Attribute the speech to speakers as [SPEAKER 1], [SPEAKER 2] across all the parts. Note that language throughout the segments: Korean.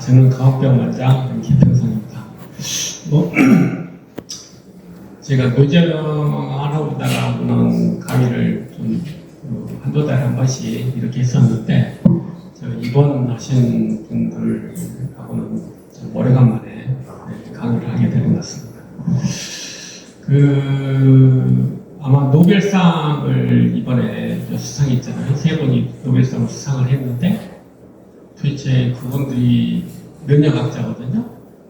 [SPEAKER 1] 저는 가옥병원장 김평선입니다. 제가 교정하다가는 강의를 좀 한두 달에 한 번씩 이렇게 했었는데, 입원하신 분들하고는 좀 오래간만에 강의를 하게 되는 것 같습니다. 아마 노벨상을 이번에 수상했잖아요. 세 분이 노벨상을 수상을 했는데, 도대체 그분들이 면역학자거든요.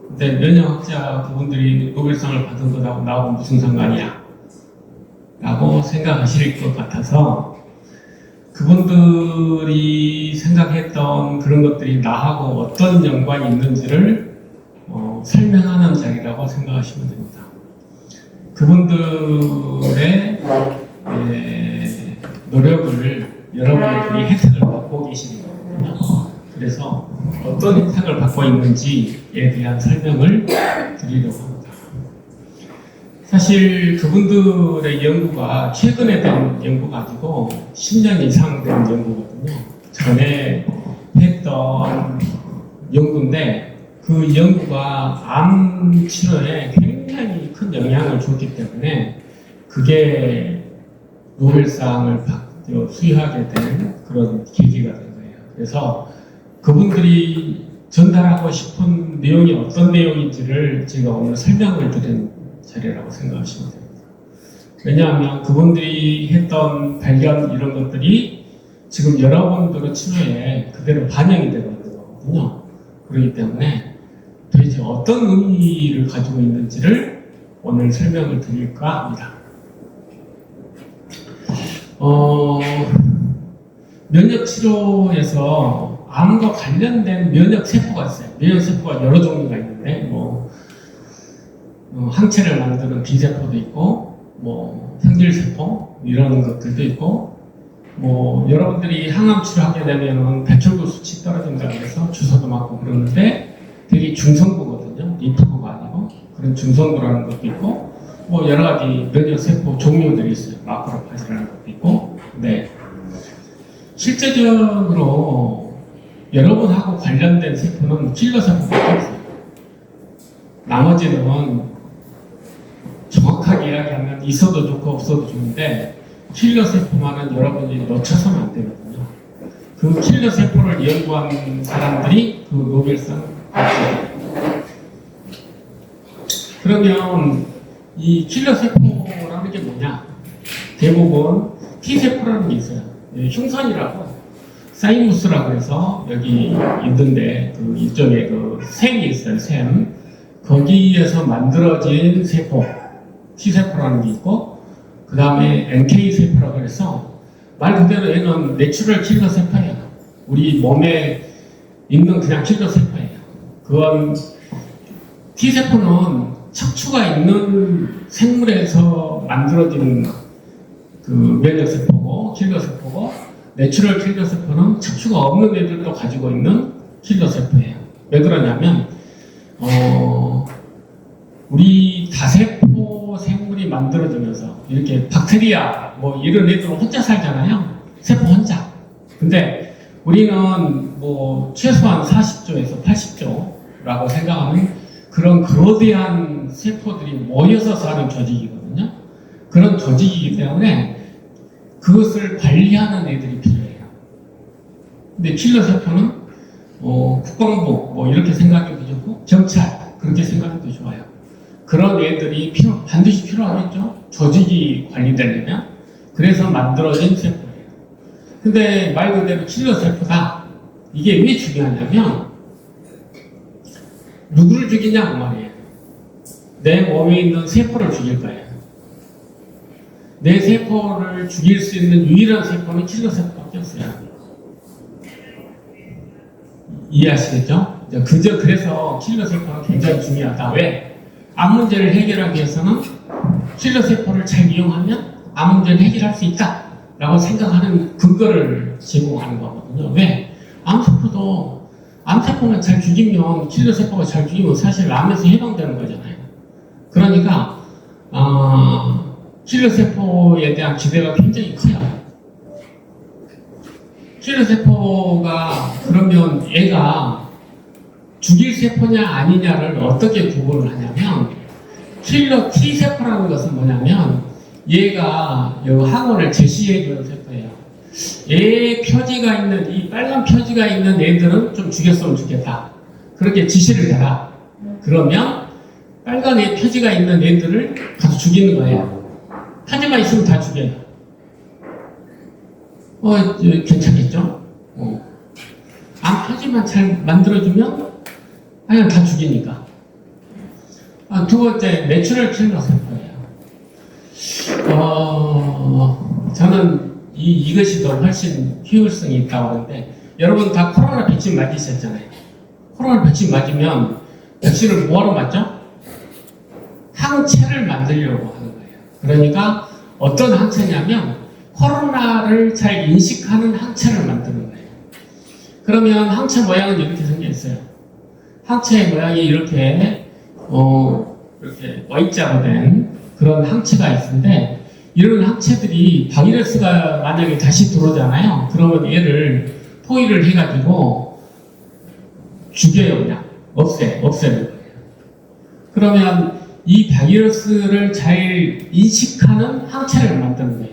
[SPEAKER 1] 근데 면역학자 그분들이 노벨상을 받은 거하고 나하고 무슨 상관이야? 라고 생각하실 것 같아서, 그분들이 생각했던 그런 것들이 나하고 어떤 연관이 있는지를 설명하는 자리라고 생각하시면 됩니다. 그분들의 노력을 여러분들이 혜택을 받고 계시는 거거든요. 그래서 어떤 혜택을 받고 있는지에 대한 설명을 드리려고 합니다. 사실 그분들의 연구가 최근에 된 연구가 아니고 10년 이상 된 연구거든요. 전에 했던 연구인데 그 연구가 암 치료에 굉장히 큰 영향을 줬기 때문에 그게 노벨상을 수여하게 된 그런 계기가 된 거예요. 그래서 그분들이 전달하고 싶은 내용이 어떤 내용인지를 제가 오늘 설명을 드린 자리라고 생각하시면 됩니다. 왜냐하면 그분들이 했던 발견 이런 것들이 지금 여러분들의 치료에 그대로 반영이 되고 있는 거거든요. 그렇기 때문에 도대체 어떤 의미를 가지고 있는지를 오늘 설명을 드릴까 합니다. 면역치료에서 암과 관련된 면역세포가 있어요. 면역세포가 여러 종류가 있는데, 항체를 만드는 B세포도 있고, 생질세포, 이런 것들도 있고, 여러분들이 항암 치료하게 되면 배출구 수치 떨어진다고 해서 주사도 맞고 그러는데, 되게 중성부거든요. 림프구가 아니고, 그런 중성부라는 것도 있고, 여러 가지 면역세포 종류들이 있어요. 마크로파지라는 것도 있고, 네. 실제적으로 여러분하고 관련된 세포는 킬러세포밖에 없어요. 나머지는 정확하게 이야기하면 있어도 좋고 없어도 좋은데 킬러세포만은 여러분이 놓쳐서는 안 되거든요. 그 킬러세포를 연구한 사람들이 그 노벨상 받았어요. 그러면 이 킬러세포라는 게 뭐냐? 대부분 T세포라는 게 있어요. 흉선이라고 사이무스라고 해서 여기 있는데 그 이쪽에 그 샘이 있어요. 샘 거기에서 만들어진 세포 T세포라는 게 있고 그 다음에 NK세포라고 해서 말 그대로 얘는 내추럴 킬러 세포예요. 우리 몸에 있는 그냥 킬러 세포예요. 그건 T세포는 척추가 있는 생물에서 만들어진 그 면역세포고 킬러세포고 내추럴 킬러세포는 척추가 없는 애들도 가지고 있는 킬러세포예요. 왜 그러냐면 우리 다세포 생물이 만들어지면서 이렇게 박테리아 이런 애들은 혼자 살잖아요. 세포 혼자. 근데 우리는 최소한 40조에서 80조라고 생각하는 그런 거대한 세포들이 모여서 사는 조직이거든요. 그런 조직이기 때문에 그것을 관리하는 애들이 필요해요. 근데 킬러세포는 국방부 이렇게 생각해도 좋고 경찰 그렇게 생각해도 좋아요. 그런 애들이 반드시 필요하겠죠. 조직이 관리되려면. 그래서 만들어진 세포예요. 근데 말 그대로 킬러세포다. 이게 왜 중요하냐면 누구를 죽이냐고 말이에요. 내 몸에 있는 세포를 죽일 거예요. 내 세포를 죽일 수 있는 유일한 세포는 킬러세포밖에 없어요. 이해하시겠죠? 그래서 킬러세포는 굉장히 중요하다. 왜? 암 문제를 해결하기 위해서는 킬러세포를 잘 이용하면 암 문제를 해결할 수 있다 라고 생각하는 근거를 제공하는 거거든요. 왜? 암세포만 잘 죽이면 킬러세포가 잘 죽이면 사실 암에서 해방되는 거잖아요. 그러니까 킬러세포에 대한 기대가 굉장히 커요. 킬러세포가 그러면 얘가 죽일 세포냐 아니냐를 어떻게 구분을 하냐면, 킬러 T세포라는 것은 뭐냐면 얘가 이 항원을 제시해주는 세포예요. 얘 표지가 있는, 이 빨간 표지가 있는 애들은 좀 죽였으면 좋겠다, 그렇게 지시를 해라. 그러면 빨간 애 표지가 있는 애들을 가서 죽이는 거예요. 표지만 있으면 다 죽여요. 괜찮겠죠? 표지만 잘 만들어주면 그냥 다 죽이니까. 두 번째, 내추럴 킬러 세포예요. 저는 이것이 더 훨씬 효율성이 있다고 하는데, 여러분 다 코로나 백신 맞으셨잖아요. 코로나 백신 맞으면 백신을 뭐하러 맞죠? 항체를 만들려고 하는 거예요. 그러니까 어떤 항체냐면 코로나를 잘 인식하는 항체를 만드는 거예요. 그러면 항체 모양은 이렇게 생겨 있어요. 항체 모양이 이렇게 Y자로 된 그런 항체가 있는데, 이런 항체들이 바이러스가 만약에 다시 들어오잖아요. 그러면 얘를 포위를 해가지고 죽여요. 그냥 없애는 거예요. 그러면 이 바이러스를 잘 인식하는 항체를 만드는 거예요.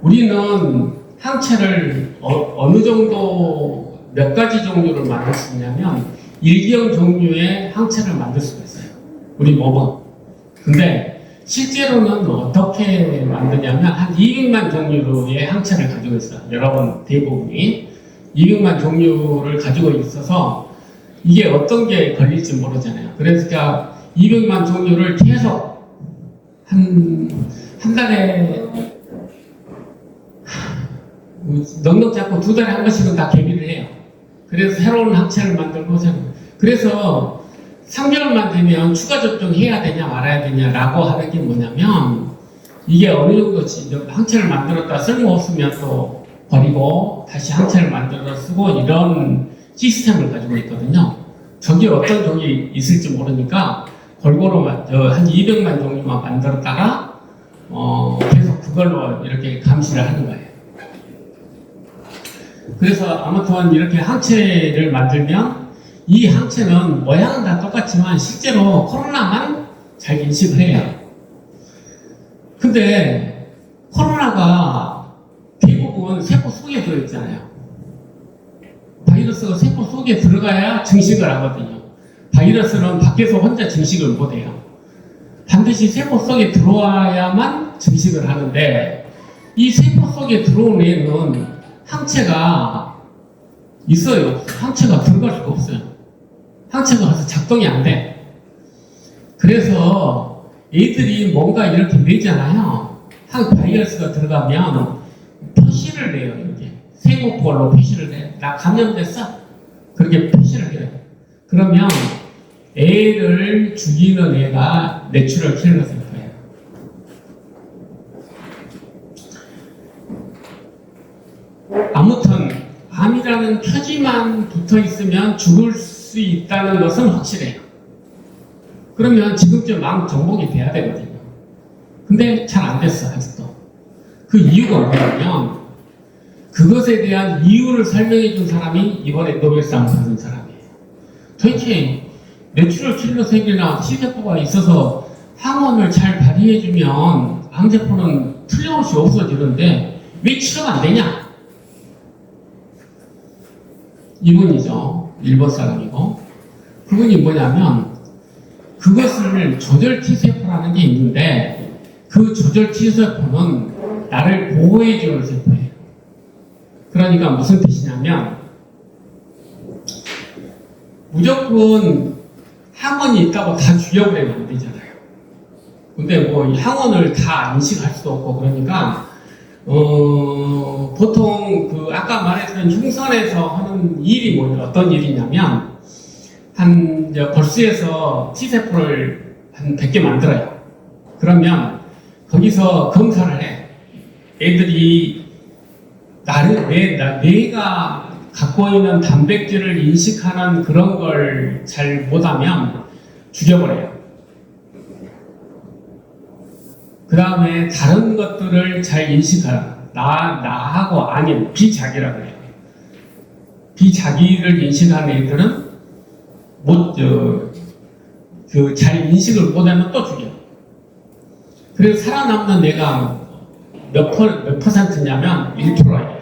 [SPEAKER 1] 우리는 항체를 어느 정도 몇 가지 종류를 만들 수 있냐면 1경 종류의 항체를 만들 수가 있어요, 우리 몸은. 근데 실제로는 어떻게 만드냐면 한 200만 종류의 항체를 가지고 있어요. 여러분 대부분이 200만 종류를 가지고 있어서 이게 어떤 게 걸릴지 모르잖아요. 그러니까 200만 종류를 계속 한 달에 넉넉 잡고 2달에 한 번씩은 다 개비를 해요. 그래서 새로운 항체를 만들고, 그래서 3개월만 되면 추가 접종해야 되냐 말아야 되냐라고 하는 게 뭐냐면, 이게 어느 정도 항체를 만들었다 쓸모없으면 또 버리고 다시 항체를 만들어 쓰고 이런 시스템을 가지고 있거든요. 저기 어떤 종이 있을지 모르니까 골고루 한 200만 종류만 만들었다가 계속 그걸로 이렇게 감시를 하는 거예요. 그래서 아무튼 이렇게 항체를 만들면 이 항체는 모양은 다 똑같지만 실제로 코로나만 잘 인식을 해요. 근데 코로나가 대부분 세포 속에 들어있잖아요. 바이러스가 세포 속에 들어가야 증식을 하거든요. 바이러스는 밖에서 혼자 증식을 못해요. 반드시 세포 속에 들어와야만 증식을 하는데, 이 세포 속에 들어온 애는 항체가 있어요. 항체가 들어갈 수가 없어요. 항체가 가서 작동이 안 돼. 그래서 애들이 뭔가 이렇게 내잖아요. 바이러스가 들어가면 표시를 내요. 이렇게 세모꼴로 표시를 내. 나 감염됐어? 그렇게 표시를 해요. 그러면 애를 죽이는 애가 내추럴 킬러 세포예요. 아무튼 암이라는 표지만 붙어 있으면 죽을 수 있다는 것은 확실해요. 그러면 지금쯤 암 정복이 돼야 되거든요. 근데 잘 안 됐어, 아직도. 그 이유가 뭐냐면, 그것에 대한 이유를 설명해 준 사람이 이번에 노벨상 받은 사람이에요. 도대체 내추럴 킬러 세포나 T세포가 있어서 항원을 잘 발휘해 주면 암세포는 틀림없이 없어지는데 왜 치료가 안 되냐? 이분이죠. 일본 사람이고. 그분이 뭐냐면, 그것을 조절 T세포라는 게 있는데, 그 조절 T세포는 나를 보호해주는 세포예요. 그러니까 무슨 뜻이냐면, 무조건 항원이 있다고 다 죽여버리면 안 되잖아요. 근데 뭐 이 항원을 다 인식할 수도 없고, 그러니까 보통 그 아까 말했던 흉선에서 하는 일이 어떤 일이냐면, 벌스에서 T세포를 한 100개 만들어요. 그러면 거기서 검사를 해. 애들이 내가 갖고 있는 단백질을 인식하는 그런 걸 잘 못하면 죽여버려요. 그 다음에 다른 것들을 잘 인식하라. 나하고 아닌 비자기라고 해요. 비자기를 인식하는 애들은 잘 인식을 못하면 또 죽여. 그래서 살아남는 애가 몇 퍼센트냐면 1%예요.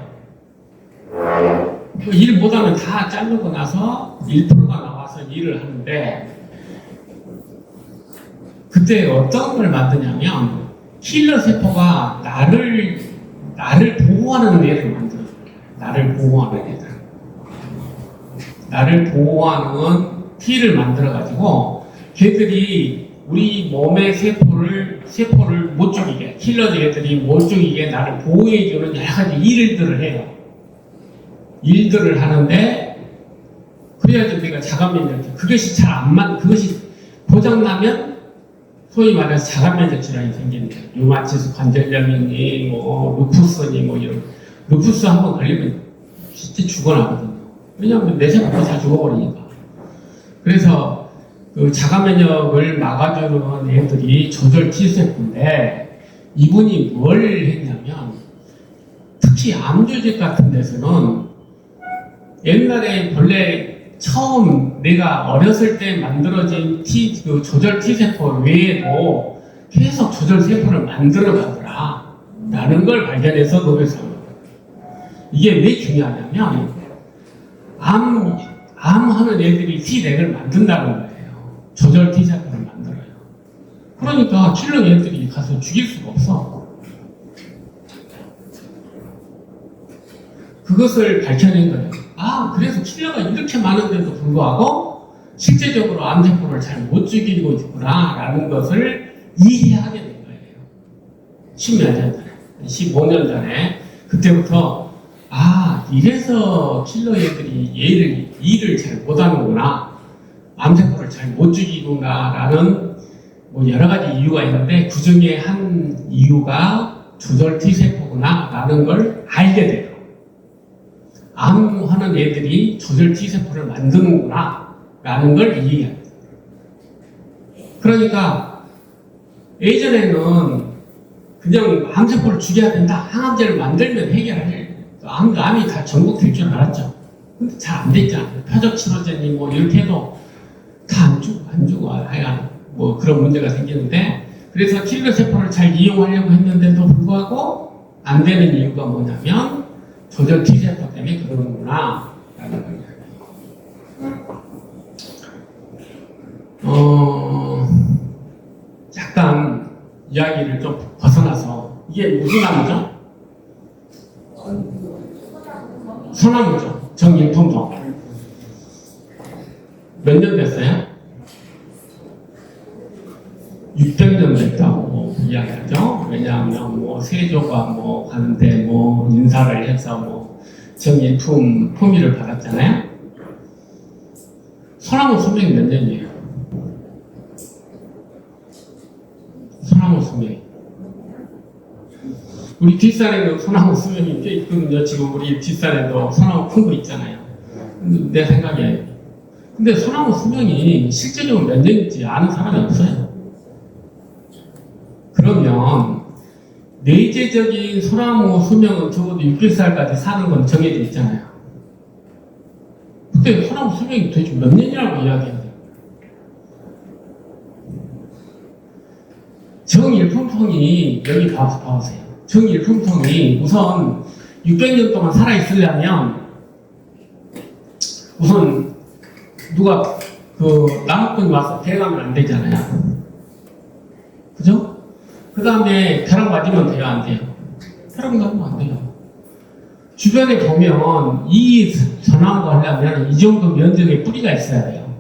[SPEAKER 1] 일 못하면 다 자르고 나서 1%가 나와서 일을 하는데, 그때 어떤 걸 만드냐면 킬러 세포가 나를 보호하는 애를 만들어요. 나를 보호하는 애들. 나를 보호하는 T를 만들어가지고 걔들이 우리 몸의 세포를 못 죽이게, 킬러 애들이 못 죽이게 나를 보호해주는 여러 가지 일들을 해요. 일들을 하는데, 그래야지 우리가 자가면역, 그것이 고장나면 소위 말해서 자가면역 질환이 생기는 거예요. 류마티스 관절염이니 루푸스니 이런. 루푸스 한번 걸리면 진짜 죽어나거든요. 왜냐하면 내 세포가 다 죽어버리니까. 그래서 그 자가면역을 막아주는 애들이 조절 T세포인데, 이분이 뭘 했냐면, 특히 암조직 같은 데서는 옛날에 본래 처음 내가 어렸을 때 만들어진 조절 T세포 외에도 계속 조절 세포를 만들어 가더라 라는 걸 발견해서 노벨상을. 이게 왜 중요하냐면, 암 하는 애들이 T렉을 만든다는 거예요. 조절 T세포를 만들어요. 그러니까 킬러 애들이 가서 죽일 수가 없어. 그것을 밝혀낸 거예요. 그래서 킬러가 이렇게 많은데도 불구하고 실제적으로 암세포를 잘 못 죽이고 있구나 라는 것을 이해하게 된 거예요. 10년 전에, 15년 전에. 그때부터 이래서 킬러 애들이 일을 잘 못하는구나, 암세포를 잘 못 죽이구나 라는 여러 가지 이유가 있는데, 그 중에 한 이유가 조절 T세포구나 라는 걸 알게 돼요. 암하는 애들이 조절 T세포를 만드는구나 라는 걸 이해해요. 그러니까 예전에는 그냥 암세포를 죽여야 된다, 항암제를 만들면 해결할, 암이 다 정복될 줄 알았죠. 근데 잘 안 됐잖아요. 표적치료제니 이렇게 해도 다 안 주고 하여간 그런 문제가 생기는데, 그래서 킬러 세포를 잘 이용하려고 했는데도 불구하고 안 되는 이유가 뭐냐면 조절 T세포 때문에 그러는구나 라는 거예요. 약간 이야기를 좀 벗어나서, 이게 무슨 나무죠? 소나무죠. 정일품종. 몇 년 됐어요? 600년 됐다고 이야기하죠. 왜냐하면 세조가 가는데 인사를 해서 정일품 품위를 받았잖아요. 소나무 수명이 몇 년이에요? 소나무 수명이. 우리 뒷산에도 소나무 수명이 꽤 있거든요. 지금 우리 뒷산에도 소나무 큰 거 있잖아요. 내 생각에. 근데 소나무 수명이 실제적으로 몇 년인지 아는 사람이 없어요. 그러면 내재적인 소나무 수명은 적어도 600살까지 사는 건 정해져 있잖아요. 근데 소나무 수명이 도대체 몇 년이라고 이야기해야 돼요? 정일품통이, 여기 봐보세요. 정일품통이 우선 600년 동안 살아있으려면, 우선 누가 나무꾼이 와서 배가면 안 되잖아요. 그죠? 그 다음에 벼락 맞으면 돼요, 안 돼요? 벼락 맞으면 안 돼요. 주변에 보면 이 소나무가 하려면 이 정도 면적의 뿌리가 있어야 돼요.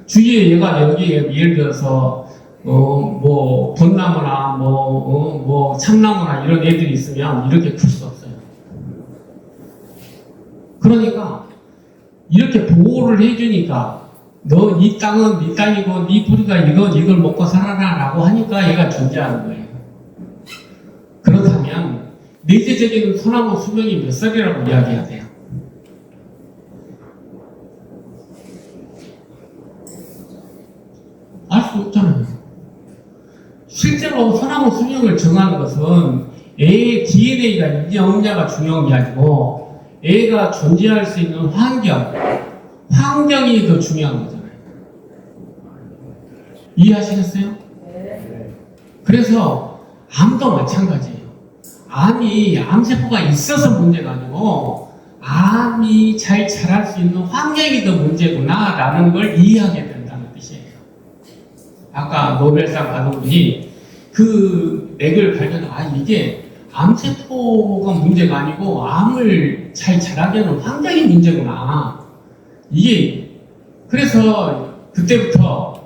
[SPEAKER 1] 주위에 여기에 예를 들어서 벚나무나 참나무나 이런 애들이 있으면 이렇게 클 수 없어요. 그러니까 이렇게 보호를 해주니까, 너 이 땅은 네 땅이고 네 뿌리가 이걸 먹고 살아라 라고 하니까 얘가 존재하는 거예요. 그렇다면 내재적인 소나무 수명이 몇 살이라고 이야기해야 돼요? 알 수 없잖아요. 실제로 소나무 수명을 정하는 것은 애의 DNA가 있냐 없냐가 중요한 게 아니고, 애가 존재할 수 있는 환경이 더 중요한 거잖아요. 이해하시겠어요? 그래서 암도 마찬가지예요. 암이 암세포가 있어서 문제가 아니고 암이 잘 자랄 수 있는 환경이 더 문제구나 라는 걸 이해하게 된다는 뜻이에요. 아까 노벨상 받은 분이 그 액을 발견한 이게 암세포가 문제가 아니고 암을 잘 자라게 하는 환경이 문제구나. 이게 그래서 그때부터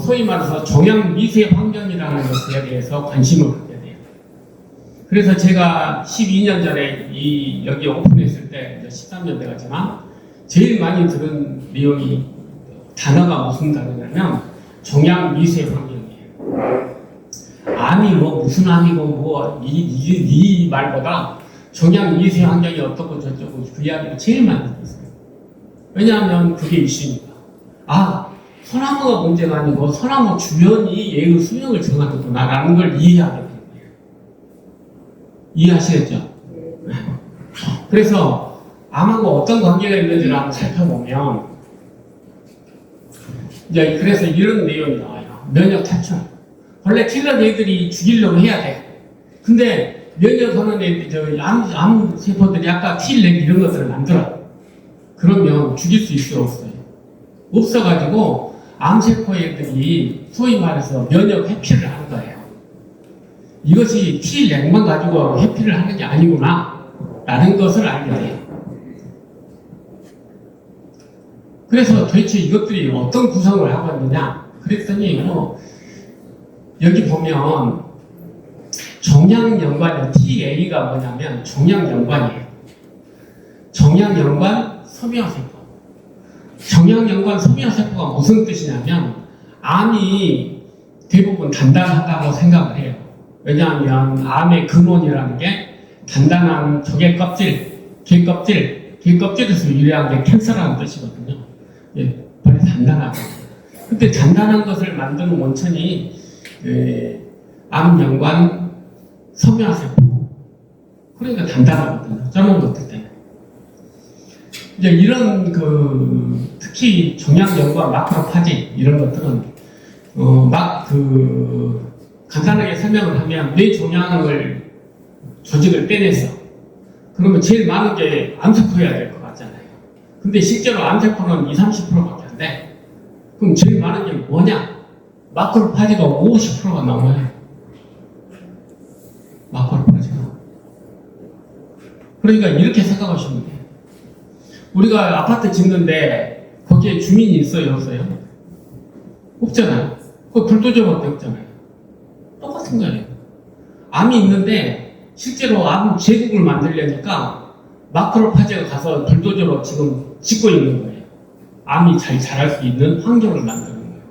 [SPEAKER 1] 소위 말해서 종양 미세 환경이라는 것에 대해서 관심을 갖게 돼요. 그래서 제가 12년 전에 여기 오픈했을 때 이제 13년 돼가지만 제일 많이 들은 내용이 단어가 무슨 단어냐면 종양 미세 환경이에요. 암이 무슨 암이고 이 말보다 종양 미세 환경이 어떻고 저쩌고 그 이야기를 제일 많이 들었어요. 왜냐하면 그게 이슈니까. 소나무가 문제가 아니고 소나무 주변이 얘의 수명을 정하는구나라는 걸 이해하게 되는 거예요. 이해하시겠죠? 네. 그래서 암하고 어떤 관계가 있는지를 한번 살펴보면 이제 그래서 이런 내용이 나와요. 면역 탈출. 원래 킬러 애들이 죽이려고 해야 돼. 근데 면역하는 애들, 암 세포들이 아까 T렉 이런 것들을 만들어. 그러면 죽일 수 있어요, 없어요? 없어가지고 암세포 애들이 소위 말해서 면역 회피를 하는 거예요. 이것이 T렉만 가지고 회피를 하는 게 아니구나 라는 것을 알게 돼요. 그래서 도대체 이것들이 어떤 구성을 하고 있느냐 그랬더니 여기 보면 종양연관이요. TA가 뭐냐면 종양연관이에요. 종양연관 소묘세포. 종양연관 소묘세포가 무슨 뜻이냐면 암이 대부분 단단하다고 생각을 해요. 왜냐하면 암의 근원이라는 게 단단한 조개 껍질, 게 껍질에서 유래한 게 캔서라는 뜻이거든요. 예, 벌이 단단하고. 근데 단단한 것을 만드는 원천이 암연관 소묘세포. 그러니까 단단하거든요. 젊은 것들 때문에. 이제 이런 특히 종양연관 마크로파지 이런 것들은 간단하게 설명을 하면 뇌 종양을 조직을 빼내서 그러면 제일 많은 게 암세포여야 될 것 같잖아요. 근데 실제로 암세포는 20-30%밖에 안 돼. 그럼 제일 많은 게 뭐냐? 마크로파지가 50%가 넘어요. 마크로파지가. 그러니까 이렇게 생각하시면 돼요. 우리가 아파트 짓는데 거기에 주민이 있어요, 없어요? 없잖아요. 그 불도저밖에 없잖아요. 똑같은 거예요. 암이 있는데 실제로 암 제국을 만들려니까 마크로파지가 가서 불도저로 지금 짓고 있는 거예요. 암이 잘 자랄 수 있는 환경을 만드는 거예요.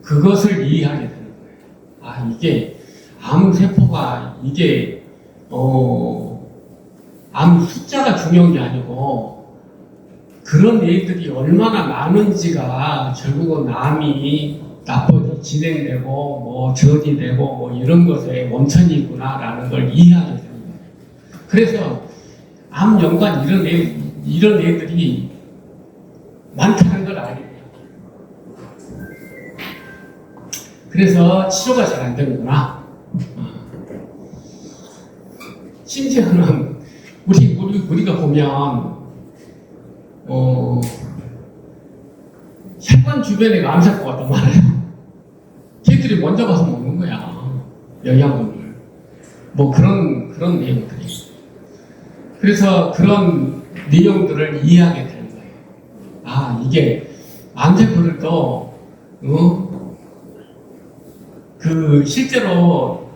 [SPEAKER 1] 그것을 이해하게 되는 거예요. 이게 암세포가 이게 암 숫자가 중요한 게 아니고 그런 애들이 얼마나 많은지가 결국은 암이 나쁘게 진행되고 전이되고 이런 것의 원천이 있구나라는 걸 이해하게 되는 거예요. 그래서 암 연관 이런 애들이 많다는 걸 알게 돼요. 그래서 치료가 잘 안 되는구나. 심지어는 우리가 보면 혈관 주변에 암세포가 더 많아요. 걔들이 먼저 가서 먹는 거야. 영양분을. 그런 내용들이. 그래서 그런 내용들을 이해하게 되는 거예요. 이게 암세포들도 실제로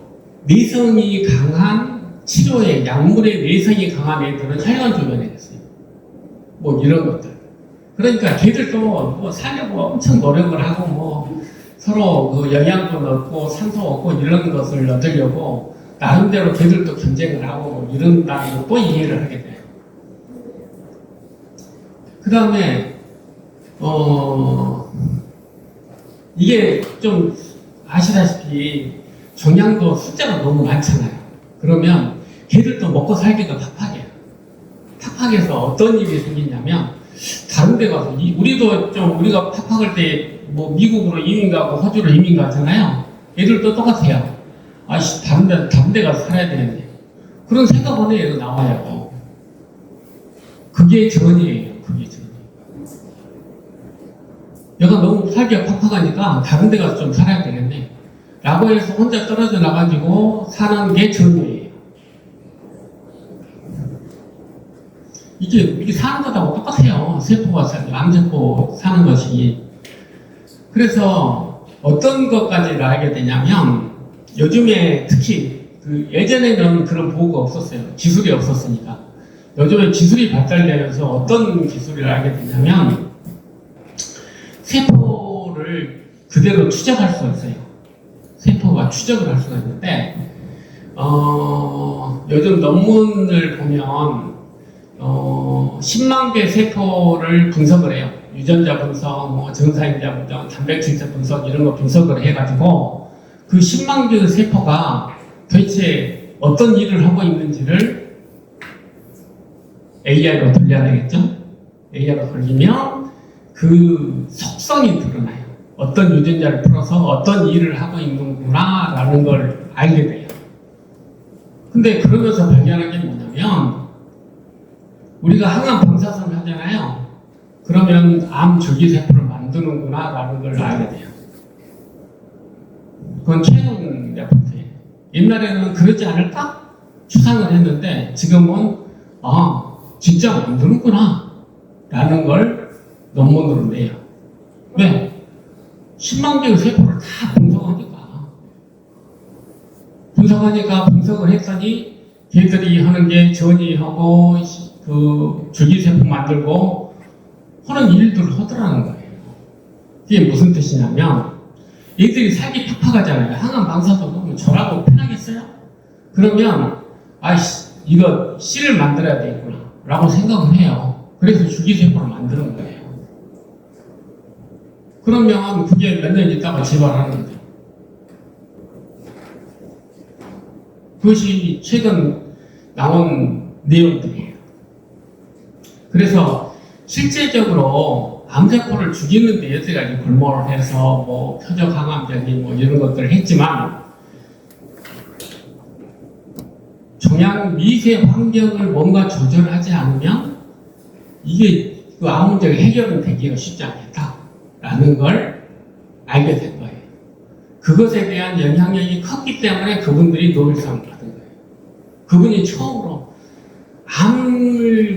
[SPEAKER 1] 내성이 강한 치료에 약물의 내성이 강한 애들은 혈관 주변에 있어요. 이런 것들. 그러니까 걔들도 살려고 엄청 노력을 하고 서로 영양분 얻고 산소 얻고 이런 것을 얻으려고 나름대로 걔들도 경쟁을 하고 이런다는 것도 이해를 하게 돼요. 그 다음에 이게 좀 아시다시피 종양도 숫자가 너무 많잖아요. 그러면 걔들도 먹고 살기가 팍팍해요. 팍팍해서 어떤 일이 생기냐면 다른 데 가서 우리도 좀 우리가 팍팍할 때 뭐 미국으로 이민 가고 호주로 이민 가잖아요. 애들도 똑같아요. 아이씨 다른 데 가서 살아야 되는데 그런 생각은 해요. 나와요. 그게 전이에요. 그게 전. 내가 너무 살기가 팍팍하니까 다른 데 가서 좀 살아야 되겠네 라고 해서 혼자 떨어져 나가지고 사는 게 전이에요. 이게 사는 것하고 똑같아요. 세포가 암세포 사는 것이. 그래서 어떤 것까지를 알게 되냐면 요즘에 특히 예전에는 그런 보호가 없었어요. 기술이 없었으니까. 요즘에 기술이 발달되면서 어떤 기술을 알게 되냐면 세포를 그대로 추적할 수가 있어요. 세포가 추적을 할 수가 있는데 요즘 논문을 보면 10만 개 세포를 분석을 해요. 유전자 분석, 뭐 정사인자 분석, 단백질체 분석 이런 거 분석을 해가지고 그 10만 개의 세포가 도대체 어떤 일을 하고 있는지를 AI로 돌려야 되겠죠? AI로 돌리면 그 속성이 드러나요. 어떤 유전자를 풀어서 어떤 일을 하고 있는구나 라는 걸 알게 돼요. 근데 그러면서 발견한 게 뭐냐면 우리가 항암 방사선을 하잖아요. 그러면 암 줄기세포를 만드는구나 라는 걸 알게 돼요. 그건 최근 레포트예요. 옛날에는 그러지 않을까? 추상을 했는데 지금은 진짜 만드는구나 라는 걸 논문으로 내요. 왜? 10만 개의 세포를 다 분석을 했더니 걔들이 하는 게 전이하고 그 줄기세포 만들고 하는 일들을 하더라는 거예요. 이게 무슨 뜻이냐면 얘들이 살기 팍팍하잖아요. 항암 방사도 너무 저라고 편하겠어요? 그러면 이거 씨를 만들어야 되겠구나 라고 생각을 해요. 그래서 줄기세포를 만드는 거예요. 그러면 그게 몇 년 있다가 재발하는 거죠. 그것이 최근 나온 내용들이에요. 그래서 실제적으로 암세포를 죽이는 데 여러 가지 골몰을 해서 뭐 표적 항암제니 뭐 이런 것들을 했지만 종양 미세 환경을 뭔가 조절하지 않으면 이게 그 암 문제가 해결은 되기가 쉽지 않겠다라는 걸 알게 된 거예요. 그것에 대한 영향력이 컸기 때문에 그분들이 노벨상을 받은 거예요. 그분이 처음으로 암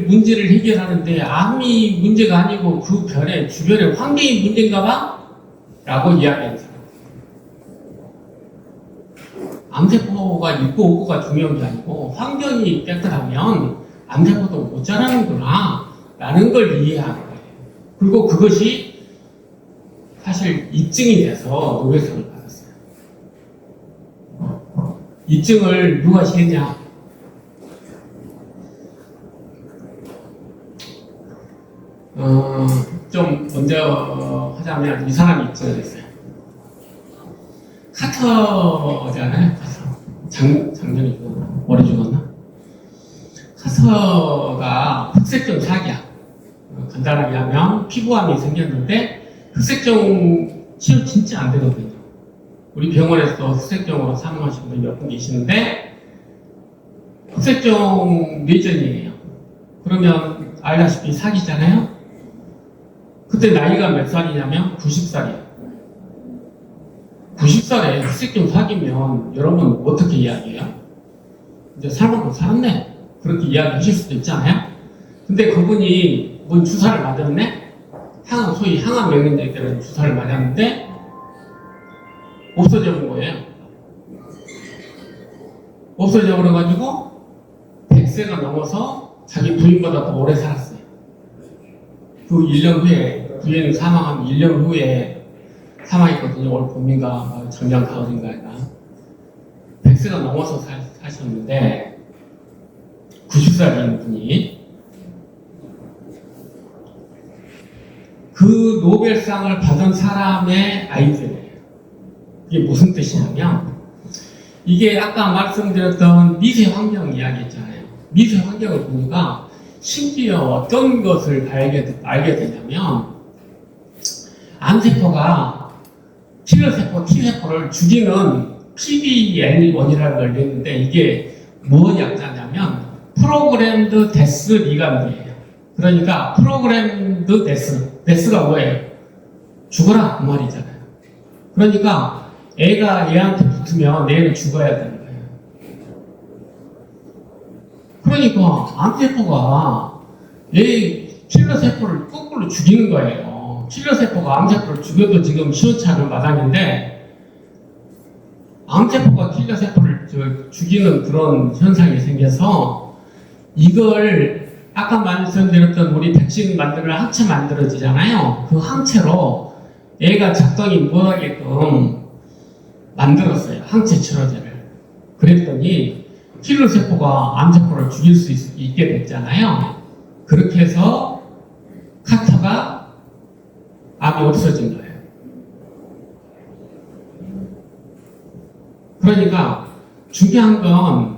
[SPEAKER 1] 문제를 해결하는데 암이 문제가 아니고 그 별의 주변의 환경이 문제인가 봐? 라고 이야기한 사람. 암세포가 있고 없고가 중요한 게 아니고 환경이 깨끗하면 암세포도 못 자라는구나 라는 걸 이해하는 거예요. 그리고 그것이 사실 입증이 돼서 노벨상을 받았어요. 입증을 누가 했냐? 좀 먼저 하자면 이 사람이 입증을 했어요. 카터잖아요. 카터. 작년에 죽었나? 올해 죽었나? 카터가 흑색종 사기야. 간단하게 하면 피부암이 생겼는데 흑색종 치료 진짜 안 되거든요. 우리 병원에서 흑색종으로 사망하신 분이 몇 분 계시는데 흑색종 뇌전이에요. 그러면 알다시피 사기잖아요. 그때 나이가 몇 살이냐면 90살이에요. 90살에 흑색종 사귀면 여러분 어떻게 이야기해요? 이제 살만큼 살았네. 그렇게 이야기하실 수도 있잖아요. 근데 그분이 뭔 주사를 맞았네? 소위 항암 명령제에 따른 주사를 맞았는데 없어져 본 거예요. 없어져 버려가지고 100세가 넘어서 자기 부인보다 더 오래 살았어요. 그 1년 후에 부인 사망한 1년 후에 사망했거든요. 올 봄인가 작년 가을인가가 100세가 넘어서 사셨는데 90살인 분이 그 노벨상을 받은 사람의 아이디어예요. 이게 무슨 뜻이냐면 이게 아까 말씀드렸던 미세 환경 이야기 있잖아요. 미세 환경을 보니까 심지어 어떤 것을 알게 되냐면, 암세포가 킬러세포 T세포를 죽이는 PDL1이라는 걸 냈는데, 이게 무엇 약자냐면 프로그램드 데스 리간드예요. 그러니까 프로그램드 데스가 뭐예요? 죽어라 그 말이잖아요. 그러니까 애가 얘한테 붙으면 얘는 죽어야 되는 거예요. 그러니까 암세포가 얘 킬러세포를 거꾸로 죽이는 거예요. 킬러세포가 암세포를 죽여도 지금 시원찮은 마당인데, 암세포가 킬러세포를 죽이는 그런 현상이 생겨서, 이걸 아까 말씀드렸던 우리 백신 만드는 항체 만들어지잖아요. 그 항체로 얘가 작동이 못하게끔 만들었어요. 항체 치료제를. 그랬더니 킬러세포가 암세포를 죽일 수 있게 됐잖아요. 그렇게 해서 카터가 암이 없어진 거예요. 그러니까 중요한 건,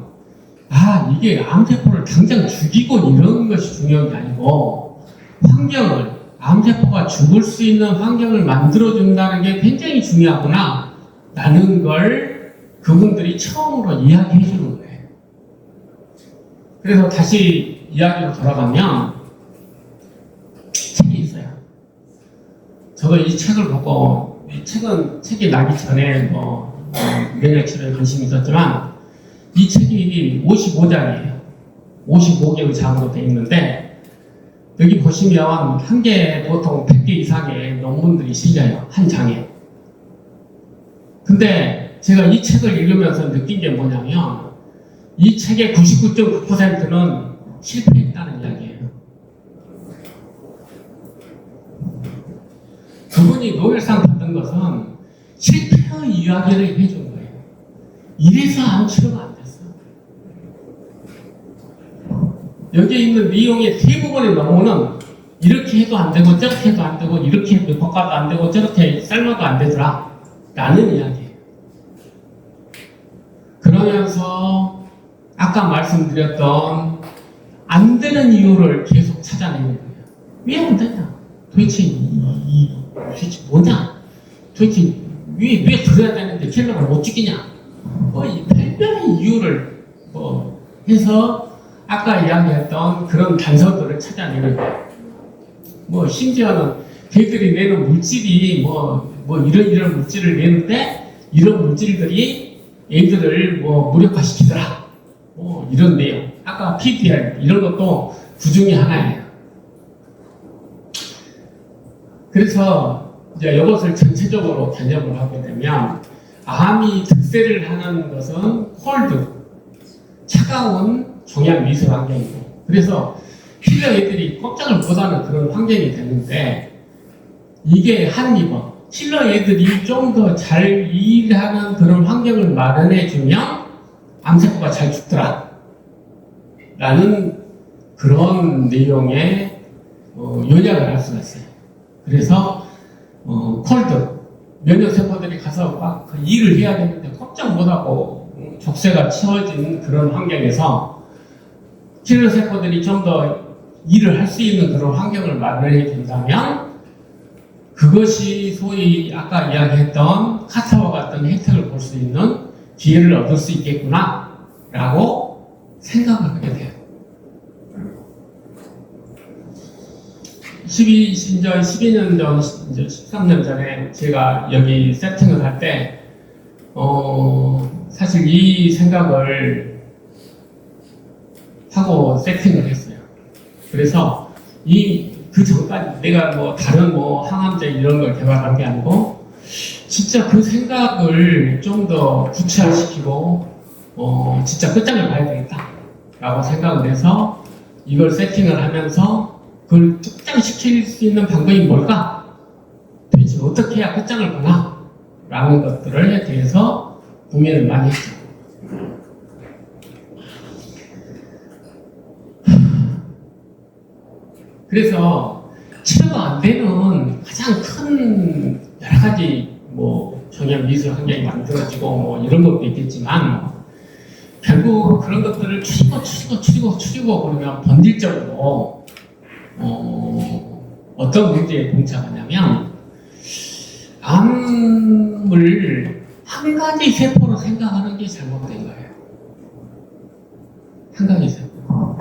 [SPEAKER 1] 이게 암세포를 당장 죽이고 이런 것이 중요한 게 아니고, 환경을, 암세포가 죽을 수 있는 환경을 만들어준다는 게 굉장히 중요하구나 라는 걸 그분들이 처음으로 이야기해 주는 거예요. 그래서 다시 이야기로 돌아가면, 책이 있어요. 저도 이 책을 보고, 이 책이 나기 전에 면역치료에 관심이 있었지만, 이 책이 55장이에요. 55개의 장으로 되어 있는데, 여기 보시면 한 개 보통 100개 이상의 논문들이 실려요. 한 장에. 근데 제가 이 책을 읽으면서 느낀 게 뭐냐면, 이 책의 99.9%는 실패했다는 이야기예요. 그분이 노벨상 받은 것은 실패의 이야기를 해준 거예요. 이래서 암 치료가 안 됐어. 여기에 있는 내용의 대부분의 논문은 이렇게 해도 안 되고 저렇게 해도 안 되고 이렇게 해도 볶아도 안 되고 저렇게 삶아도 안 되더라 라는 이야기예요. 그러면서 아까 말씀드렸던 안 되는 이유를 계속 찾아내는 거예요. 왜 안 되냐? 도대체 뭐냐? 도대체 왜 그래야 되는데 킬러가 못 죽이냐? 이 별별의 이유를 해서 아까 이야기했던 그런 단서들을 찾아내는 거예요. 심지어는 걔들이 내는 물질이 이런 물질을 내는데 이런 물질들이 애들을 무력화시키더라. 이런 내용. 아까 PDL 이런 것도 그 중에 하나예요. 그래서 이제 이것을 전체적으로 개념을 하게 되면, 암이 득세를 하는 것은 콜드, 차가운 종양 미세 환경이고, 그래서 킬러 애들이 꼼짝을 못하는 그런 환경이 되는데, 이게 한리버, 킬러 애들이 좀 더 잘 일하는 그런 환경을 마련해주면 암세포가 잘 죽더라 라는 그런 내용의 요약을 할 수가 있어요. 그래서 콜드, 면역세포들이 가서 막 그 일을 해야 되는데 꼼짝 못하고 족쇄가 채워진 그런 환경에서 킬러세포들이 좀 더 일을 할 수 있는 그런 환경을 마련해 준다면, 그것이 소위 아까 이야기했던 카타와 같은 혜택을 볼 수 있는 기회를 얻을 수 있겠구나 라고 생각을 하게 돼요. 12년 전, 이제 13년 전에 제가 여기 세팅을 할 때, 사실 이 생각을 하고 세팅을 했어요. 그래서 그 전까지 내가 다른 항암제 이런 걸 개발한 게 아니고, 진짜 그 생각을 좀 더 구체화시키고, 진짜 끝장을 봐야 되겠다 라고 생각을 해서 이걸 세팅을 하면서 그걸 끝장시킬 수 있는 방법이 뭘까? 도대체 어떻게 해야 끝장을 보나? 라는 것들에 대해서 고민을 많이 했죠. 그래서 치료가 안 되는 가장 큰 여러 가지 청년 미술 환경이 만들어지고 뭐 이런 것도 있겠지만 결국 그런 것들을 추리고 그러면 본질적으로 어떤 문제에 봉착하냐면 암을 한 가지 세포로 생각하는 게 잘못된 거예요. 한 가지 세포.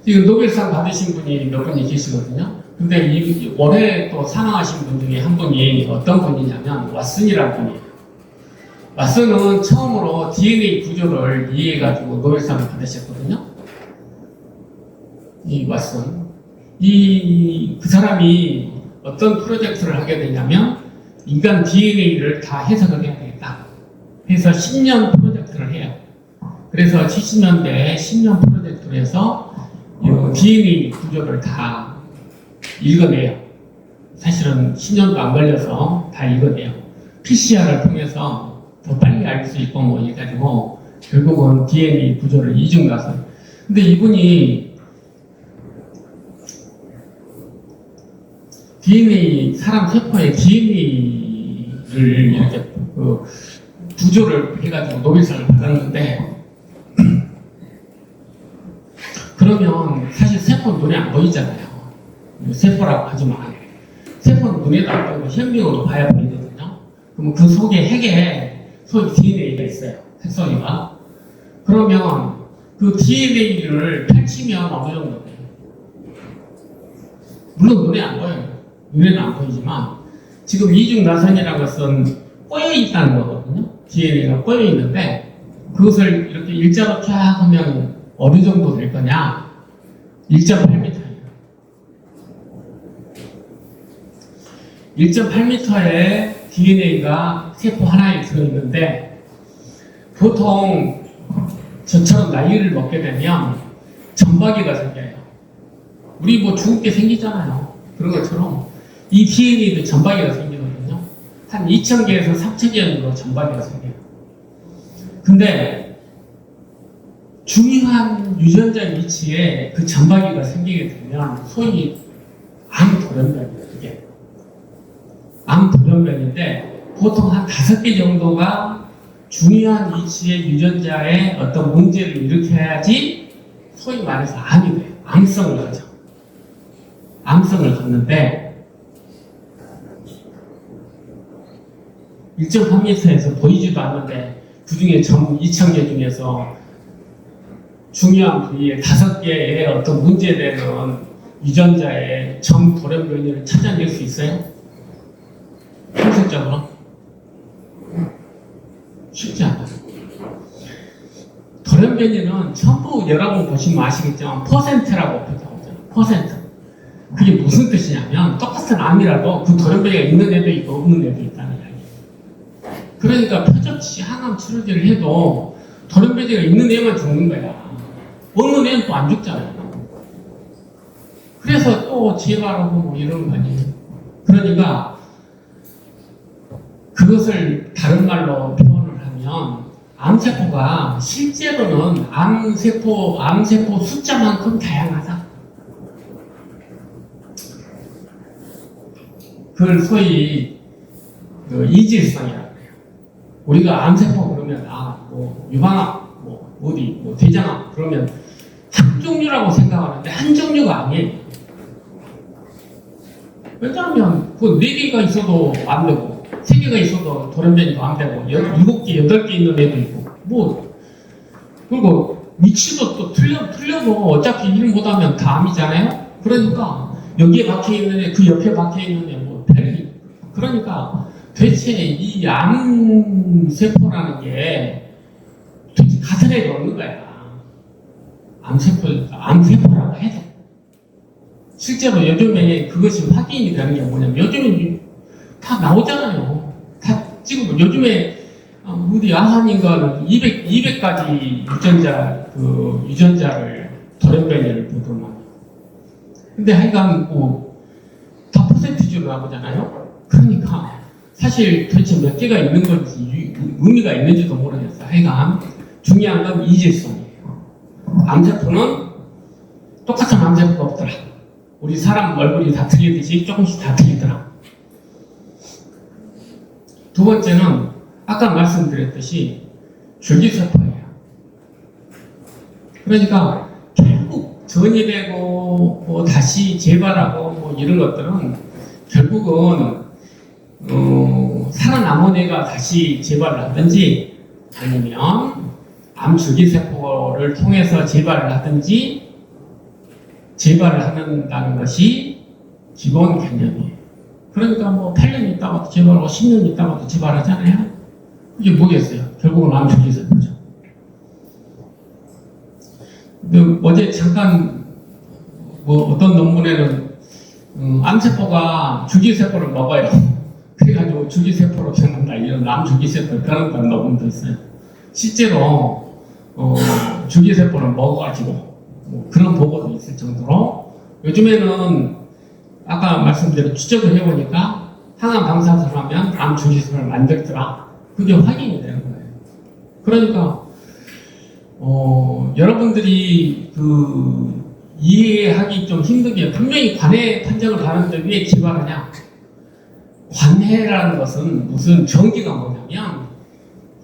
[SPEAKER 1] 지금 노벨상 받으신 분이 몇 분이 계시거든요. 근데 올해 또 사망하신 분 중에 한 분이 어떤 분이냐면 왓슨이라는 분이에요. 왓슨은 처음으로 DNA 구조를 이해해가지고 노벨상을 받으셨거든요. 이 왓슨. 그 사람이 어떤 프로젝트를 하게 되냐면 인간 DNA를 다 해석을 해야 되겠다. 해서 10년 프로젝트를 해요. 그래서 70년대 10년 프로젝트를 해서 DNA 구조를 다 읽어내요. 사실은 10년도 안 걸려서 다 읽어내요. PCR을 통해서 더 빨리 알 수 있고 뭐 해가지고 결국은 DNA 구조를 이중가설. 근데 이분이 DNA 사람 세포의 DNA를 이렇게 구조를 해가지고 노벨상을 받았는데 그러면 사실 세포는 눈에 안 보이잖아요. 세포라고 하지만 세포는 눈에도 안 보이고 현미경으로 봐야 보이거든요. 그럼 그 속에 핵에 소위 DNA가 있어요. 색소리가. 그러면 그 DNA를 펼치면 어느 정도 돼요? 물론 눈에 안 보여요. 눈에는 안 보이지만 지금 이중나선이라는 것은 꼬여 있다는 거거든요. DNA가 꼬여 있는데 그것을 이렇게 일자로 쫙 하면 어느 정도 될 거냐? 1.8m예요. 1.8m의 DNA가 세포 하나에 들어있는데 보통 저처럼 나이를 먹게 되면 점박이가 생겨요. 우리 뭐 죽게 생기잖아요. 그런 것처럼 이 DNA도 점박이가 생기거든요. 한 2,000개에서 3,000개 정도 점박이가 생겨요. 근데 중요한 유전자 위치에 그 점박이가 생기게 되면 소위 암돌연변이에요. 이게 암돌연변인데 보통 한 5개 정도가 중요한 위치의 유전자에 어떤 문제를 일으켜야지 소위 말해서 암이 돼요. 암성을 가져. 암성을 갖는데 1.3m에서 보이지도 않는데 그 중에 2,000개 중에서 중요한 부위에 5개의 어떤 문제되는 유전자의 점돌연변이를 찾아낼 수 있어요? 현실적으로? 쉽지 않아요. 돌연변이는 전부 여러분 보시면 아시겠지만 퍼센트라고 표기하죠. 퍼센트. 그게 무슨 뜻이냐면 똑같은 암이라도 그 돌연변이가 있는 애도 있고 없는 애도 있다는 이야기예요. 그러니까 표적치 항암 치료제를 해도 돌연변이가 있는 애만 죽는 거야. 없는 애는 또 안 죽잖아요. 그래서 또 재발하고 뭐 이런 거 아니에요. 그러니까 그것을 다른 말로 표현을 하면 암세포가 실제로는 암세포 숫자만큼 다양하다. 그걸 소위 이질성이라고 해요. 우리가 암세포 그러면 뭐 유방암, 뭐 대장암 그러면 한 종류라고 생각하는데 한 종류가 아니에요. 왜냐하면 그 4개가 있어도 안 되고 3개가 있어도 돌연변이도 안 되고 7개, 8개 있는 애도 있고 그리고 위치도 또 틀려도 어차피 일 못하면 다 암이잖아요. 그러니까 여기에 박혀있는 애, 그 옆에 박혀있는 애 뭐 별이. 그러니까 대체 이 암세포라는 게 도대체 가설에 없는 거야. 암세포라고 해도. 실제로 요즘에 그것이 확인이 되는 게 뭐냐면 요즘에 다 나오잖아요. 다 지금 요즘에 우리 아산인가는 200가지 유전자를 돌연변이를 보더만. 근데 하여간 다 퍼센티지로 나오잖아요. 그러니까 사실 도대체 몇 개가 있는 건지 의미가 있는지도 모르겠어요. 하여간 중요한 건 이질성이에요. 암세포는 똑같은 암세포가 없더라. 우리 사람 얼굴이 다 틀리듯이 조금씩 다 틀리더라. 두 번째는 아까 말씀드렸듯이 줄기세포예요. 그러니까 결국 전이 되고 뭐 다시 재발하고 뭐 이런 것들은 결국은 살아남은 애가 다시 재발을 하든지 아니면 암 줄기세포를 통해서 재발을 하든지 재발을 한다는 것이 기본 개념이에요. 그러니까 뭐 8년 있다가도 재발하고 10년 있다가도 재발하잖아요. 이게 뭐겠어요? 결국은 암 줄기세포죠. 어제 잠깐 뭐 어떤 논문에는 암세포가 줄기세포를 먹어요. 그래가지고 줄기세포로 변한다 이런 암 줄기세포를 변한다는 논문도 있어요. 실제로 줄기세포를 먹어가지고 뭐 그런 보고도 있을 정도로 요즘에는 아까 말씀드린 추적을 해보니까 항암 방사선을 하면 암 줄기세포를 만들더라. 그게 확인이 되는 거예요. 그러니까 여러분들이 이해하기 좀 힘든 게 분명히 관해 판정을 하는데 왜 재발하냐? 관해라는 것은 무슨 정기가 뭐냐면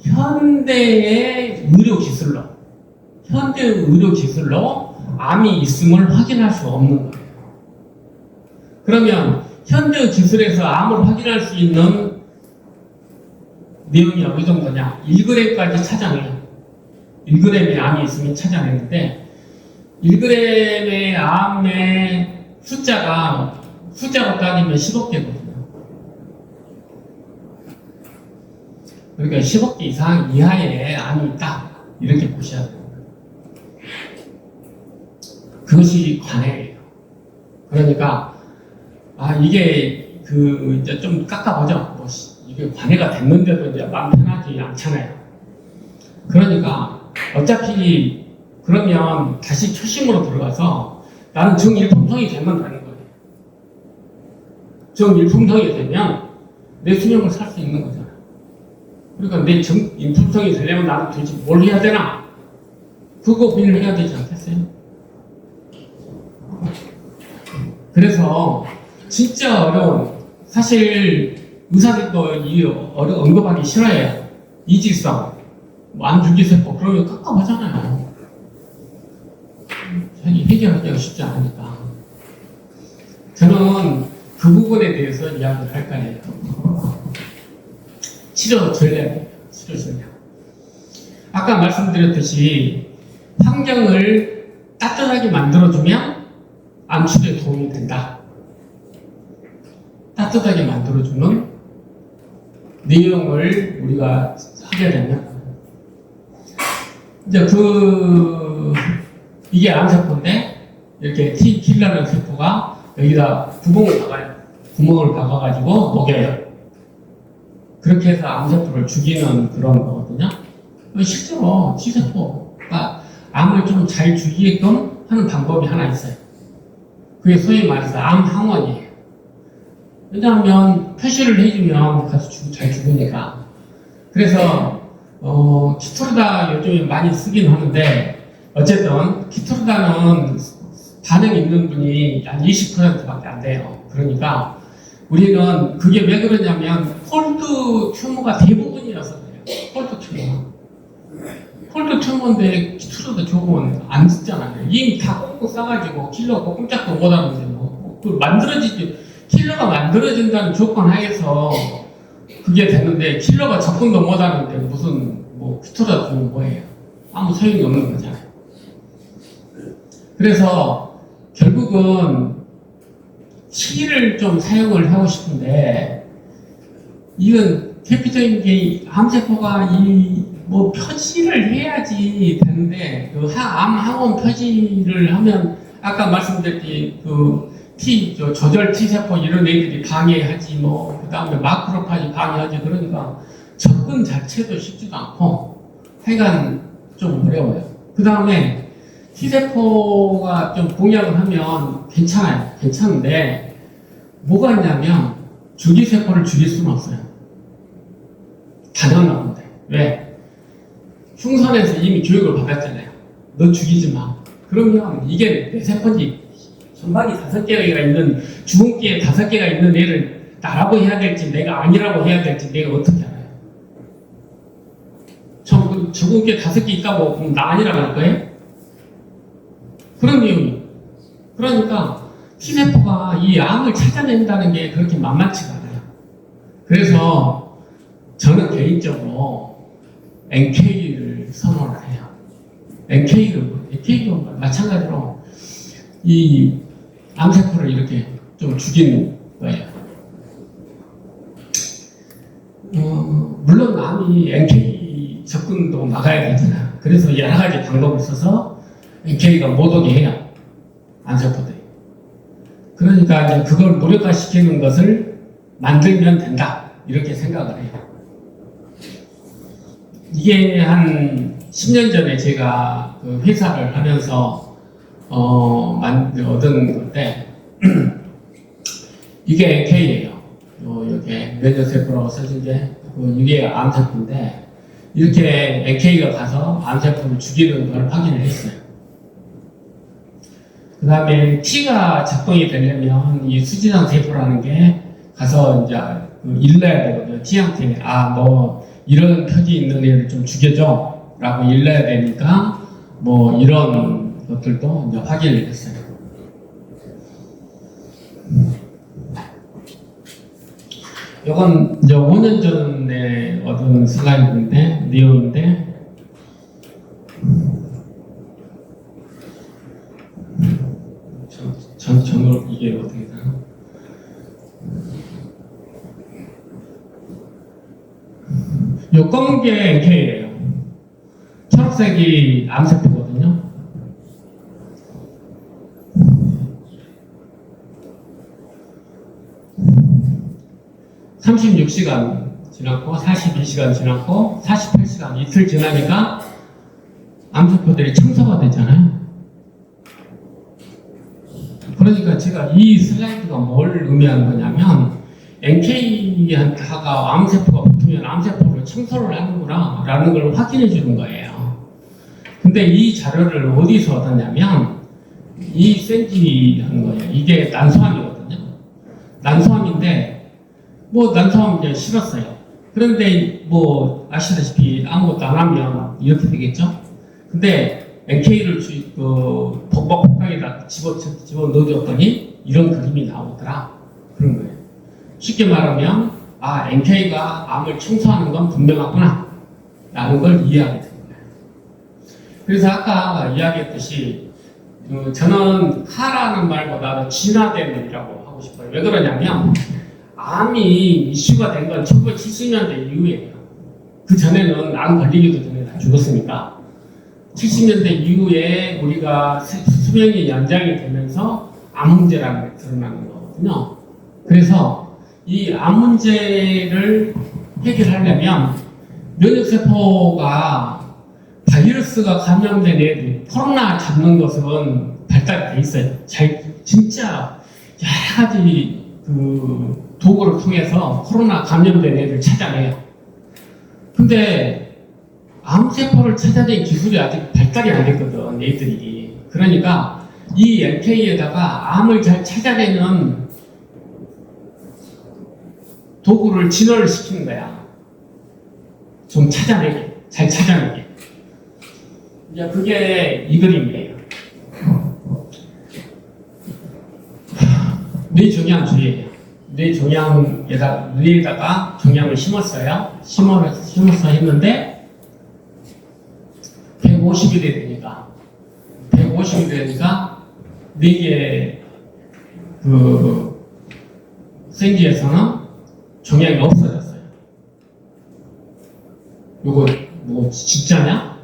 [SPEAKER 1] 현대의 의료 기술로 암이 있음을 확인할 수 없는 거예요. 그러면 현대 기술에서 암을 확인할 수 있는 내용이 어느 정도냐? 1g까지 찾아내요. 1g의 암이 있으면 찾아내는데 1g의 암의 숫자로 따지면 10억 개거든요. 그러니까 10억 개 이하의 암이 있다. 이렇게 보셔야 돼요. 그것이 관해예요. 그러니까 이게 이제 좀 깎아보죠. 뭐 이게 관해가 됐는데도 이제 마음 편하지 않잖아요. 그러니까 어차피 그러면 다시 초심으로 들어가서 나는 정일품성이 되면 되는 거예요. 정일품성이 되면 내 수명을 살 수 있는 거잖아요. 그러니까 내 정일품성이 되려면 나는 도대체 뭘 해야 되나? 그거 고민을 해야 되지 않겠어요? 그래서 진짜 어려운, 사실 의사들도 이 언급하기 싫어해요. 이질성, 암 줄기세포 그러면 깝깝하잖아요. 해결하기가 쉽지 않으니까. 저는 그 부분에 대해서 이야기를 할 거예요. 치료 전략. 아까 말씀드렸듯이 환경을 따뜻하게 만들어주면 암 치료에 도움이 된다. 따뜻하게 만들어주는 내용을 우리가 하게 되면 이제 이게 암세포인데 이렇게 T 킬러는 세포가 여기다 구멍을 박아가지고 녹여요. 그렇게 해서 암세포를 죽이는 그런 거거든요. 실제로 T세포가 암을 좀 잘 죽이게끔 하는 방법이 하나 있어요. 그게 소위 말해서 암 항원이에요. 왜냐하면 표시를 해주면 가서 잘 죽으니까. 그래서 키토르다 요즘에 많이 쓰긴 하는데 어쨌든 키토르다는 반응 있는 분이 한 20%밖에 안 돼요. 그러니까 우리는 그게 왜 그러냐면 콜드 튜머가 대부분이어서 그래요. 콜드 튜머인데 키토르다 좋으면 안 듣잖아요. 이미 다 꽁꽁 싸가지고 킬러가 꼼짝도 못하는데 킬러가 만들어진다는 조건 하에서 그게 되는데 킬러가 접근도 못하는데 무슨 키토르다 주면 뭐예요? 아무 소용이 없는 거잖아요. 그래서 결국은 T를 좀 사용을 하고 싶은데 이건 대표적인 게 암세포가 표지를 해야지 되는데 암 항원 표지를 하면 아까 말씀드렸듯이 T 조절 T세포 이런 애들이 방해하지 그 다음에 마크로파지 방해하지 그러니까 접근 자체도 쉽지도 않고 하여간 좀 어려워요. 그 다음에 T세포가 좀 공약을 하면 괜찮은데 뭐가 있냐면 줄기세포를 죽일 수는 없어요. 당연한 건데. 왜? 흉선에서 이미 교육을 받았잖아요. 너 죽이지 마. 그러면 이게 내 세포인지 전박이 5개가 있는 주근깨에 5개가 있는 애를 나라고 해야 될지 내가 아니라고 해야 될지 내가 어떻게 알아요? 죽은 게 5개 있다고 그럼 나 아니라고 할 거예요? 그런 내용이. 그러니까 T세포가 이 암을 찾아낸다는 게 그렇게 만만치가 않아요. 그래서 저는 개인적으로 NK를 선호를 해요. NK가 마찬가지로 이 암세포를 이렇게 좀 죽이는 거예요. 물론 암이 NK 접근도 막아야 되잖아요. 그래서 여러 가지 방법을 써서 NK가 못 오게 해요. 암세포들이. 그러니까 이제 그걸 무력화시키는 것을 만들면 된다. 이렇게 생각을 해요. 이게 한 10년 전에 제가 그 회사를 하면서 얻은 건데 이게 NK예요. 이렇게 면역세포라고 써진 게 이게 암세포인데 이렇게 NK가 가서 암세포를 죽이는 걸 확인을 했어요. 그 다음에 T가 작동이 되려면 이 수지장 세포라는 게 가서 이제 일러야 되거든요. T한테 뭐 이런 표지 있는 애를 좀 죽여줘 라고 일러야 되니까 뭐 이런 것들도 이제 확인을 했어요. 이건 이제 5년 전에 얻은 슬라이드인데, 내용인데, 전으로 이게 어떻게 되나? 요 검은 게 NK예요. 초록색이 암세포거든요. (36시간) 지났고 42시간 지났고 48시간 이틀 지나니까 암세포들이 청소가 되잖아요. 그러니까 제가 이 슬라이드가 뭘 의미하는 거냐면 NK하고 암세포가 붙으면 암세포를 청소를 하는구나 라는 걸 확인해 주는 거예요. 근데 이 자료를 어디서 얻었냐면 이 센지 하는 거예요. 이게 난소암이거든요. 난소암인데 뭐 난소암 이제 실었어요. 그런데 뭐 아시다시피 아무것도 안 하면 이렇게 되겠죠. 근데 NK를 복박복박에다 집어 넣어줬더니 이런 그림이 나오더라. 그런 거예요. 쉽게 말하면 NK가 암을 청소하는 건 분명하구나 라는 걸 이해하게 된 거예요. 그래서 아까 이야기했듯이 저는 하라는 말보다 진화됨이라고 하고 싶어요. 왜 그러냐면 암이 이슈가 된 건 1970년대 이후에요. 그 전에는 암 걸리기도 전에 다 죽었으니까 70년대 이후에 우리가 수명이 연장이 되면서 암 문제라는 게 드러나는 거거든요. 그래서 이 암 문제를 해결하려면 면역세포가 바이러스가 감염된 애들, 코로나 잡는 것은 발달이 돼 있어요. 진짜 여러 가지 도구를 통해서 코로나 감염된 애들 찾아내요. 근데 암세포를 찾아낸 기술이 아직 발달이 안 됐거든, 애들이. 그러니까 이 NK에다가 암을 잘 찾아내는 도구를 진화를 시키는 거야. 좀 찾아내게, 잘 찾아내게. 이제 그게 이 그림이에요. 뇌종양주의예요. 뇌에다가 종양을 심었어요. 심어서 했는데 150일이 되니까 4개의 생지에서는 종양이 없어졌어요. 이거 뭐 진짜냐?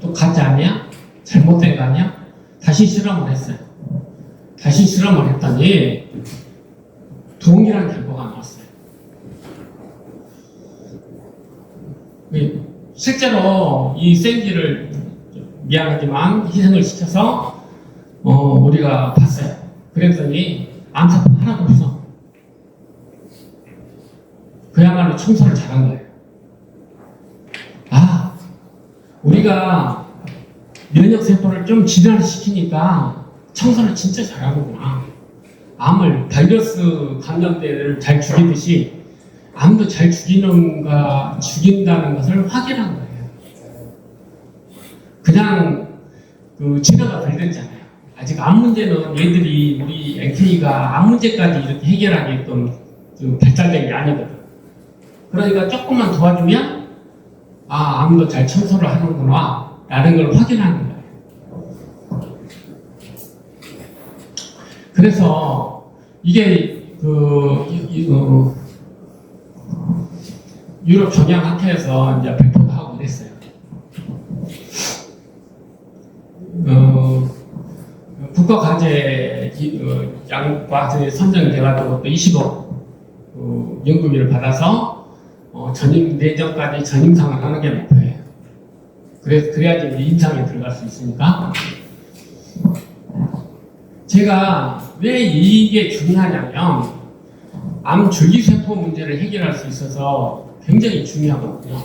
[SPEAKER 1] 또 가짜 아니야? 잘못된 거 아니야? 다시 실험을 했어요. 다시 실험을 했더니 동일한 결과가 나왔어요. 실제로 이 생쥐를 미안하지만 희생을 시켜서 우리가 봤어요. 그랬더니 암세포 하나도 없어. 그야말로 청소를 잘한 거예요. 우리가 면역세포를 좀 진화를 시키니까 청소를 진짜 잘하는구나. 암을 바이러스 감염대를 잘 죽이듯이 암도 잘 죽인다는 것을 확인한 거예요. 그냥 그 치료가 덜 됐잖아요. 아직 암 문제는 얘들이 우리 NK가 암 문제까지 이렇게 해결하게끔 발달된 게 아니거든. 그러니까 조금만 도와주면 암도 잘 청소를 하는구나 라는 걸 확인하는 거예요. 그래서 이게 유럽 종양학회에서 이제 발표도 하고 그랬어요. 국가과제 양과제 선정돼가지고 또 20억 연구비를 받아서 전임 내년까지 전임상을 하는 게 목표예요. 그래야지 임상에 들어갈 수 있으니까. 제가 왜 이게 중요하냐면 암 줄기세포 문제를 해결할 수 있어서 굉장히 중요하거든요.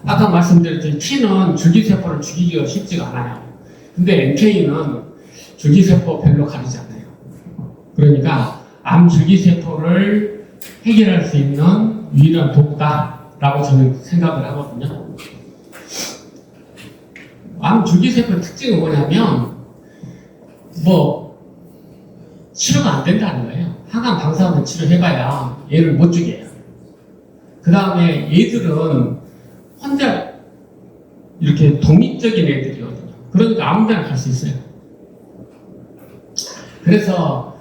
[SPEAKER 1] 아까 말씀드렸듯이 T는 줄기세포를 죽이기가 쉽지가 않아요. 근데 NK는 줄기세포 별로 가리지 않아요. 그러니까 암 줄기세포를 해결할 수 있는 유일한 도구다라고 저는 생각을 하거든요. 암 줄기세포의 특징은 뭐냐면 치료가 안 된다는 거예요. 항암 방사선 치료해봐야 얘를 못 죽여요. 그 다음에 얘들은 혼자 이렇게 독립적인 애들이거든요. 그러니까 아무데나 갈 수 있어요. 그래서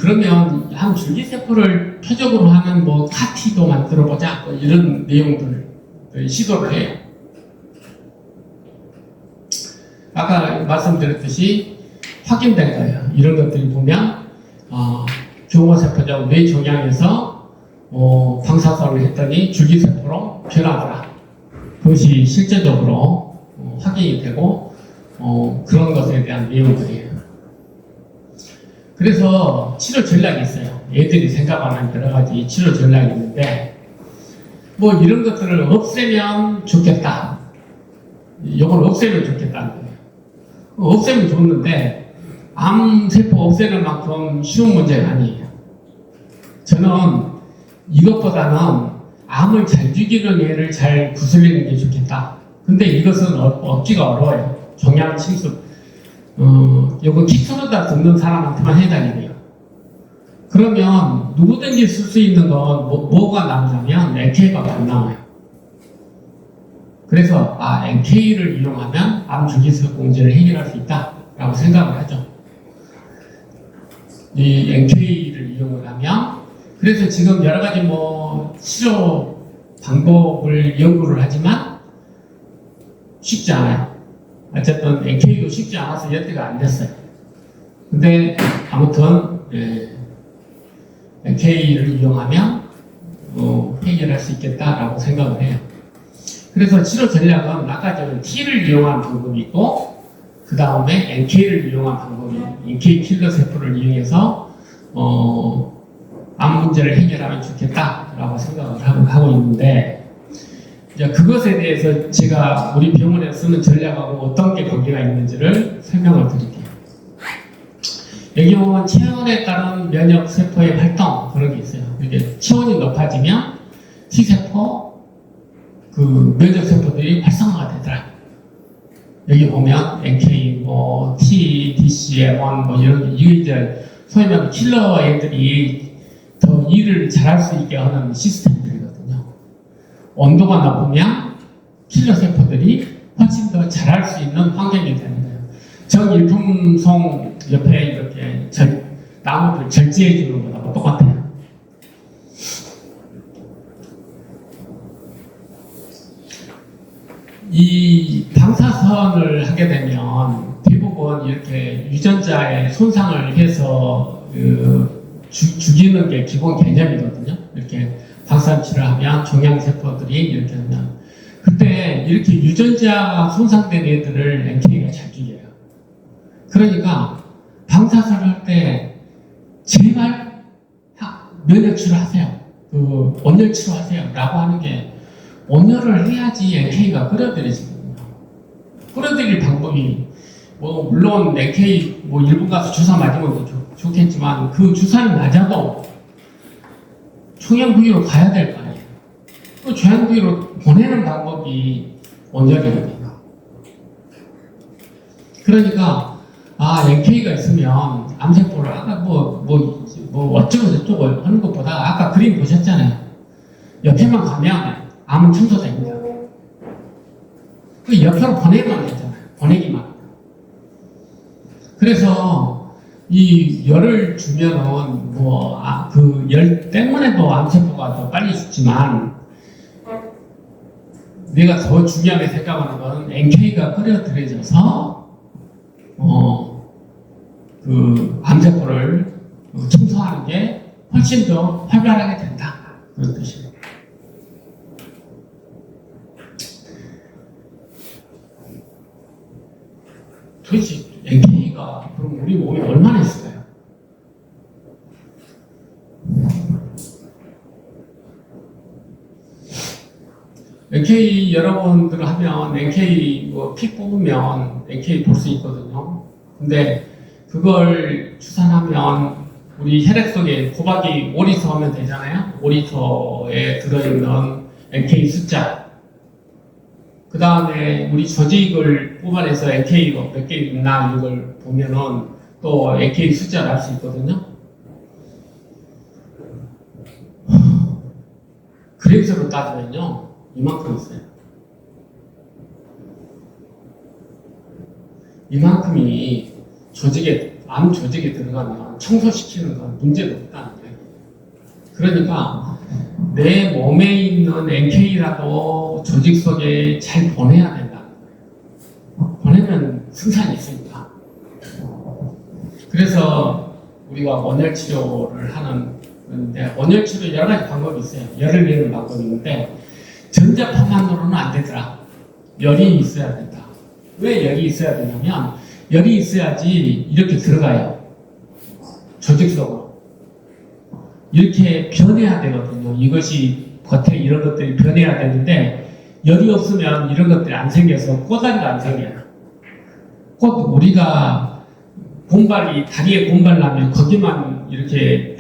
[SPEAKER 1] 그러면 암 줄기세포를 표적으로 하는 카티도 만들어보자 이런 내용들을 시도를 해요. 아까 말씀드렸듯이 확인된 거예요. 이런 것들이 보면 교모세포적 뇌종양에서 방사선을 했더니 줄기세포로 변하더라. 그것이 실제적으로 확인이 되고 그런 것에 대한 내용들이에요. 그래서 치료 전략이 있어요. 애들이 생각하는 여러 가지 치료 전략이 있는데 이런 것들을 없애면 좋겠다. 이걸 없애면 좋겠다는 거예요. 없애면 좋는데 암세포 없애는 만큼 쉬운 문제가 아니에요. 저는 이것보다는 암을 잘 죽이는 애를 잘 구슬리는 게 좋겠다. 근데 이것은 얻기가 어려워요. 종양 침습. 이거 키트로다 듣는 사람한테만 해당이에요. 그러면 누구든지 쓸 수 있는 건 뭐가 남냐면 NK가 안 나와요. 그래서 NK를 이용하면 암 줄기세포 문제를 해결할 수 있다라고 생각을 하죠. 이 NK를 이용을 하면 그래서 지금 여러 가지 치료 방법을 연구를 하지만 쉽지 않아요. 어쨌든 NK도 쉽지 않아서 연대가 안 됐어요. 근데 아무튼 NK를 이용하면 해결할 수 있겠다라고 생각을 해요. 그래서 치료 전략은 아까 전에 T를 이용한 방법이 있고 그 다음에 NK를 이용한 방법이 NK 킬러 세포를 이용해서 암 문제를 해결하면 좋겠다라고 생각을 하고 있는데 이제 그것에 대해서 제가 우리 병원에 쓰는 전략하고 어떤 게 관계가 있는지를 설명을 드릴게요. 여기 보면 체온에 따른 면역 세포의 활동 그런 게 있어요. 이게 체온이 높아지면 T세포 면역 세포들이 활성화가 되더라. 여기 보면 NK, T, DCM1 이런 이게 이제 소위 말하는 킬러 애들이 더 일을 잘할 수 있게 하는 시스템들이거든요. 온도가 높으면 킬러 세포들이 훨씬 더 잘할 수 있는 환경이 되는 거예요. 정일품송 옆에 이렇게 나무들 절제해 주는 거하고 똑같아요. 이 방사선을 하게 되면 대부분 이렇게 유전자에 손상을 해서 죽이는 게 기본 개념이거든요. 이렇게 방사선 치료하면 종양세포들이 이렇게 하면 그때 이렇게 유전자가 손상된 애들을 NK가 잘 죽여요. 그러니까 방사선을 할 때 제발 면역 치료하세요. 온열 치료하세요. 라고 하는 게 온열을 해야지 NK가 끌어들여지거든요. 끌어들일 방법이 뭐 물론 NK 뭐 일본 가서 주사 맞으면 좋겠지만 그 주사를 맞아도 총양 부위로 가야 될 거 아니에요. 그 종양 부위로 보내는 방법이 원작입니다. 그러니까 NK가 있으면 암세포를 아까 뭐 어쩌고 저쩌고 하는 것보다 아까 그림 보셨잖아요. 옆에만 가면 암은 청소됩니다. 그 옆으로 보내기만 되잖아요. 보내기만. 그래서 이 열을 주면은 그 열 때문에도 암세포가 더 빨리 죽지만 내가 더 중요하게 생각하는 건 NK가 끌어들여져서 그 암세포를 청소하는 게 훨씬 더 활발하게 된다. 그런 뜻이에요. 도대체 NK가 그럼 우리 몸에 얼마나 있을까요? NK 여러분들 하면 NK 피 뽑으면 NK 볼 수 있거든요. 근데 그걸 추산하면 우리 혈액 속에 호박이 오리수 하면 되잖아요. 오리수에 들어있는 NK 숫자. 그 다음에 우리 조직을 뽑아내서 NK가 몇 개 있나 이걸 보면은 또 NK 숫자를 알 수 있거든요. 그래프로 따지면요. 이만큼 있어요. 이만큼이 암 조직에 들어가면 청소시키는 건 문제가 없다는 거예요. 그러니까 내 몸에 있는 NK라도 조직 속에 잘 보내야 된다는 거예요. 보내면 승산이 있으니까. 그래서 우리가 원열 치료를 하는데 원열 치료 여러 가지 방법이 있어요. 열을 내는 방법이 있는데 전자파만으로는 안 되더라. 열이 있어야 된다. 왜 열이 있어야 되냐면 열이 있어야지 이렇게 들어가요. 조직 속으로. 이렇게 변해야 되거든요. 이것이 겉에 이런 것들이 변해야 되는데 열이 없으면 이런 것들이 안 생겨서 꼬다리가 안 생겨요. 꼭 우리가 다리에 곰발 나면 거기만 이렇게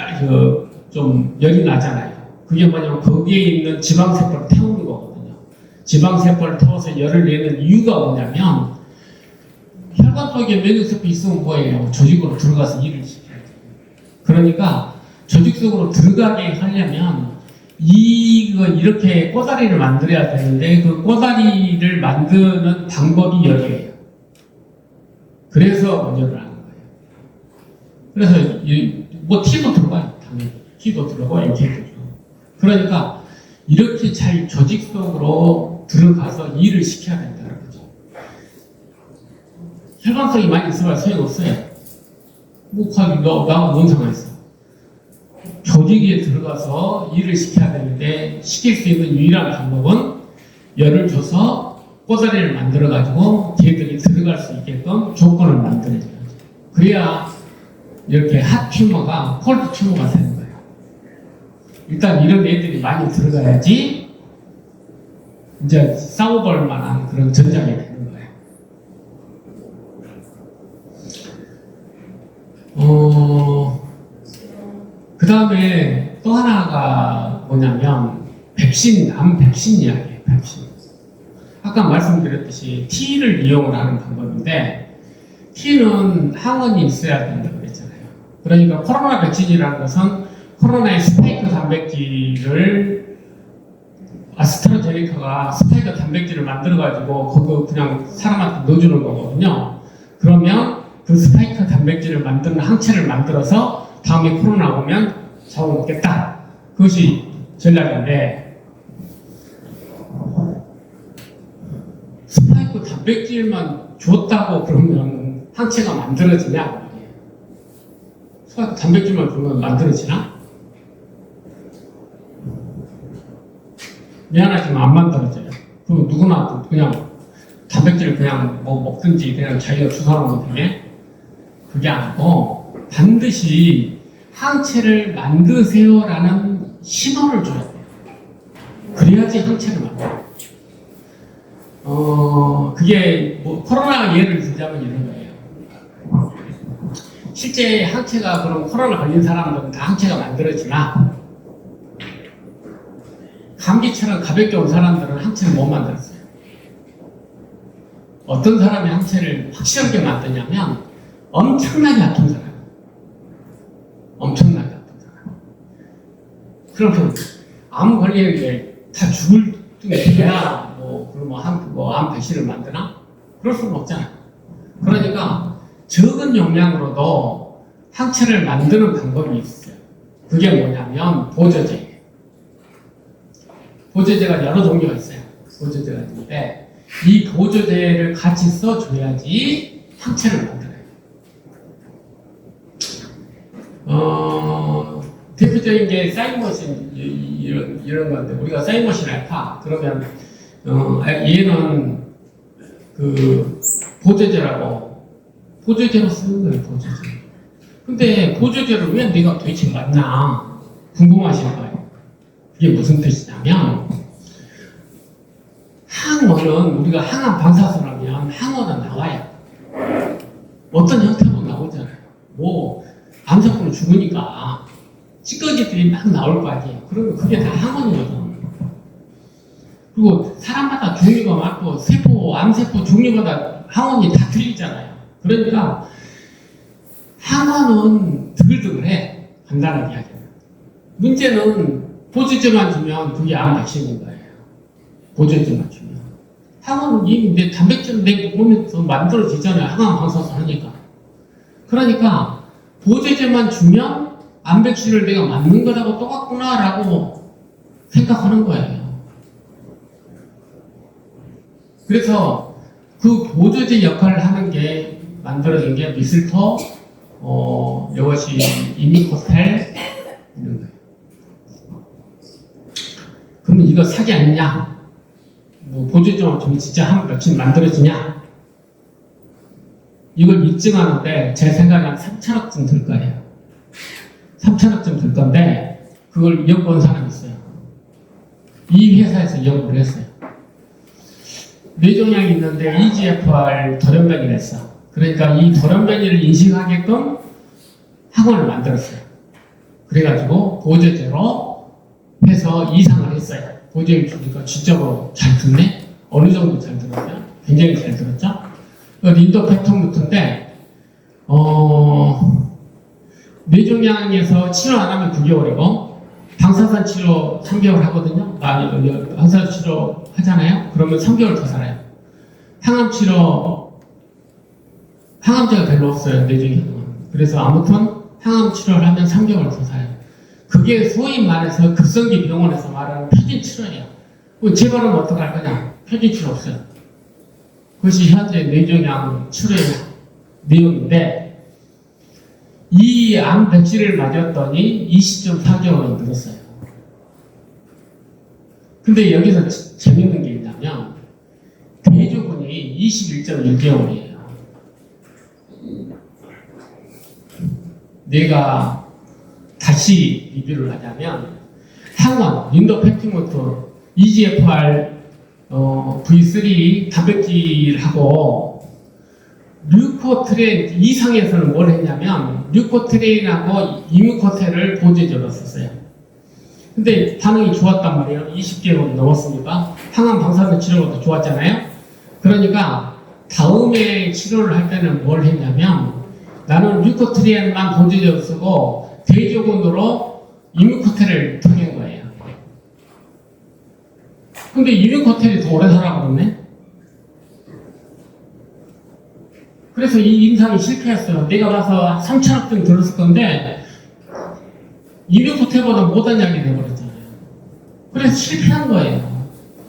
[SPEAKER 1] 좀 열이 나잖아요. 그게 뭐냐면 거기에 있는 지방세포를 태우는 거거든요. 지방세포를 태워서 열을 내는 이유가 뭐냐면 혈관 속에 면역세포 있으면 뭐예요? 조직으로 들어가서 일을 시켜야 돼요. 그러니까 조직 속으로 들어가게 하려면 이렇게 꼬다리를 만들어야 되는데 그 꼬다리를 만드는 방법이 열이에요. 그래서 원열을 하는 거예요. 그래서 T도 들어가요. 당연히. T도 들어가고 NK도 들어가고. 그러니까 이렇게 잘 조직 속으로 들어가서 일을 시켜야 된다는 거죠. 혈관성이 많이 있어야 소용없어요. 나하고 뭔 상관 있어? 조직에 들어가서 일을 시켜야 되는데 시킬 수 있는 유일한 방법은 열을 줘서 꼬다리를 만들어가지고 걔들이 들어갈 수 있게끔 조건을 만들어줘야죠. 그래야 이렇게 핫 튜머가 콜드 튜머가 되는 거예요. 일단 이런 애들이 많이 들어가야지 이제 싸워볼 만한 그런 전장이 되는 거예요. 그 다음에 또 하나가 뭐냐면 암 백신 이야기예요. 백신. 아까 말씀드렸듯이 T를 이용을 하는 방법인데 T는 항원이 있어야 된다고 그랬잖아요. 그러니까 코로나 백신이라는 것은 코로나의 스파이크 단백질을 아스트라제네카가 스파이크 단백질을 만들어가지고 그거 그냥 사람한테 넣어주는 거거든요. 그러면 그 스파이크 단백질을 만드는 항체를 만들어서 다음에 코로나 오면 잡아먹겠다. 그것이 전략인데 스파이크 단백질만 줬다고 그러면 항체가 만들어지냐? 스파이크 단백질만 주면 만들어지나? 미안하지만 안 만들어져요. 그럼 누구나 그냥 단백질을 그냥 먹든지 그냥 자기가 주사하면 되게 그게 아니고 반드시 항체를 만드세요라는 신호를 줘야 돼요. 그래야지 항체를 만들어요. 그게 코로나 예를 들자면 이런 거예요. 실제 항체가 그럼 코로나 걸린 사람들은 다 항체가 만들어지나? 감기처럼 가볍게 온 사람들은 항체를 못 만들었어요. 어떤 사람이 항체를 확실하게 만드냐면 엄청나게 아픈 사람. 엄청나게 아픈 사람. 그러면 암 걸리는데 다 죽을 중에 돼야 암 백신을 만드나? 그럴 수는 없잖아요. 그러니까 적은 용량으로도 항체를 만드는 방법이 있어요. 그게 뭐냐면 보조제. 보조제가 여러 종류가 있어요. 보조제가 있는데 이 보조제를 같이 써줘야지 항체를 만들어요. 대표적인 게 사이머신 이런 건데 우리가 사이머신 알파 그러면 얘는 그 보조제라고 보조제로 쓰는 거예요. 보조제. 근데 보조제를 왜 내가 도대체 맞나 궁금하실 거예요. 그게 무슨 뜻이냐면 항원은 우리가 항암 방사선 하면 항원은 나와요. 어떤 형태로 나오잖아요. 암사꾼은 죽으니까 찌꺼기들이 막 나올 거 아니에요. 그러면 그게 다 항원이거든. 그리고 사람마다 종류가 많고 암세포 종류마다 항원이 다 틀리잖아요. 그러니까 항원은 드글드글해. 간단하게 이야기하면. 문제는 보조제만 주면 그게 암 백신인 거예요. 보조제만 주면. 항원은 이미 내 단백질은 내 몸에서 만들어지잖아요. 항암 방사선 하니까. 그러니까 보조제만 주면 암 백신을 내가 맞는 거라고 똑같구나라고 생각하는 거예요. 그래서 그 보조제 역할을 하는 게 만들어진 게 미슬터, 이것이 이미코텔 이런 거예요. 그러면 이거 사기 아니냐? 보조제만 좀 진짜 한 며칠 만들어지냐? 이걸 입증하는데 제 생각에 한 3천억쯤 들 거예요. 3천억쯤 들 건데 그걸 엿본 사람이 있어요. 이 회사에서 연구를 했어요. 뇌종양이 있는데 EGFR 돌연변이를 했어. 그러니까 이 돌연변이를 인식하게끔 항원을 만들었어요. 그래가지고 보조제로 해서 이상을 했어요. 보조제를 주니까 진짜로 잘 듣네? 어느 정도 잘 들었어요? 굉장히 잘 들었죠? 린도페톰루트인데 뇌종양에서 치료 안 하면 9개월이고 방사선 치료 3개월 하거든요. 방사선 치료 하잖아요. 그러면 3개월 더 살아요. 항암 치료, 항암제가 별로 없어요. 뇌종양은. 그래서 아무튼 항암 치료를 하면 3개월 더 살아요. 그게 소위 말해서 급성기 병원에서 말하는 표준 치료예요. 재발은 어떻게 할 거냐? 표준 치료 없어요. 그것이 현재 뇌종양 치료의 내용인데 이 암 백신을 맞았더니 20.4개월이 늘었어요. 근데 여기서 재밌는 게 있냐면 대조군이 21.1개월이에요. 내가 다시 리뷰를 하자면 항원, 린도페티모트, EGFR V3 단백질하고 류코트레인 이상에서는 뭘 했냐면 류코트레인하고 이뮤코텔을 보조제로 썼어요. 근데 반응이 좋았단 말이에요. 20개월이 넘었으니까 항암 방사선 치료가 좋았잖아요. 그러니까 다음에 치료를 할 때는 뭘 했냐면 나는 류코트레인만 보조제로 쓰고 대조군으로 이뮤코텔을 통한 거예요. 근데 이뮤코텔이 더 오래 살아버렸네? 그래서 이 임상이 실패했어요. 내가 봐서 3천억쯤 들었을 건데 이뮤코텔보다 못한 약이 돼버렸잖아요. 그래서 실패한 거예요.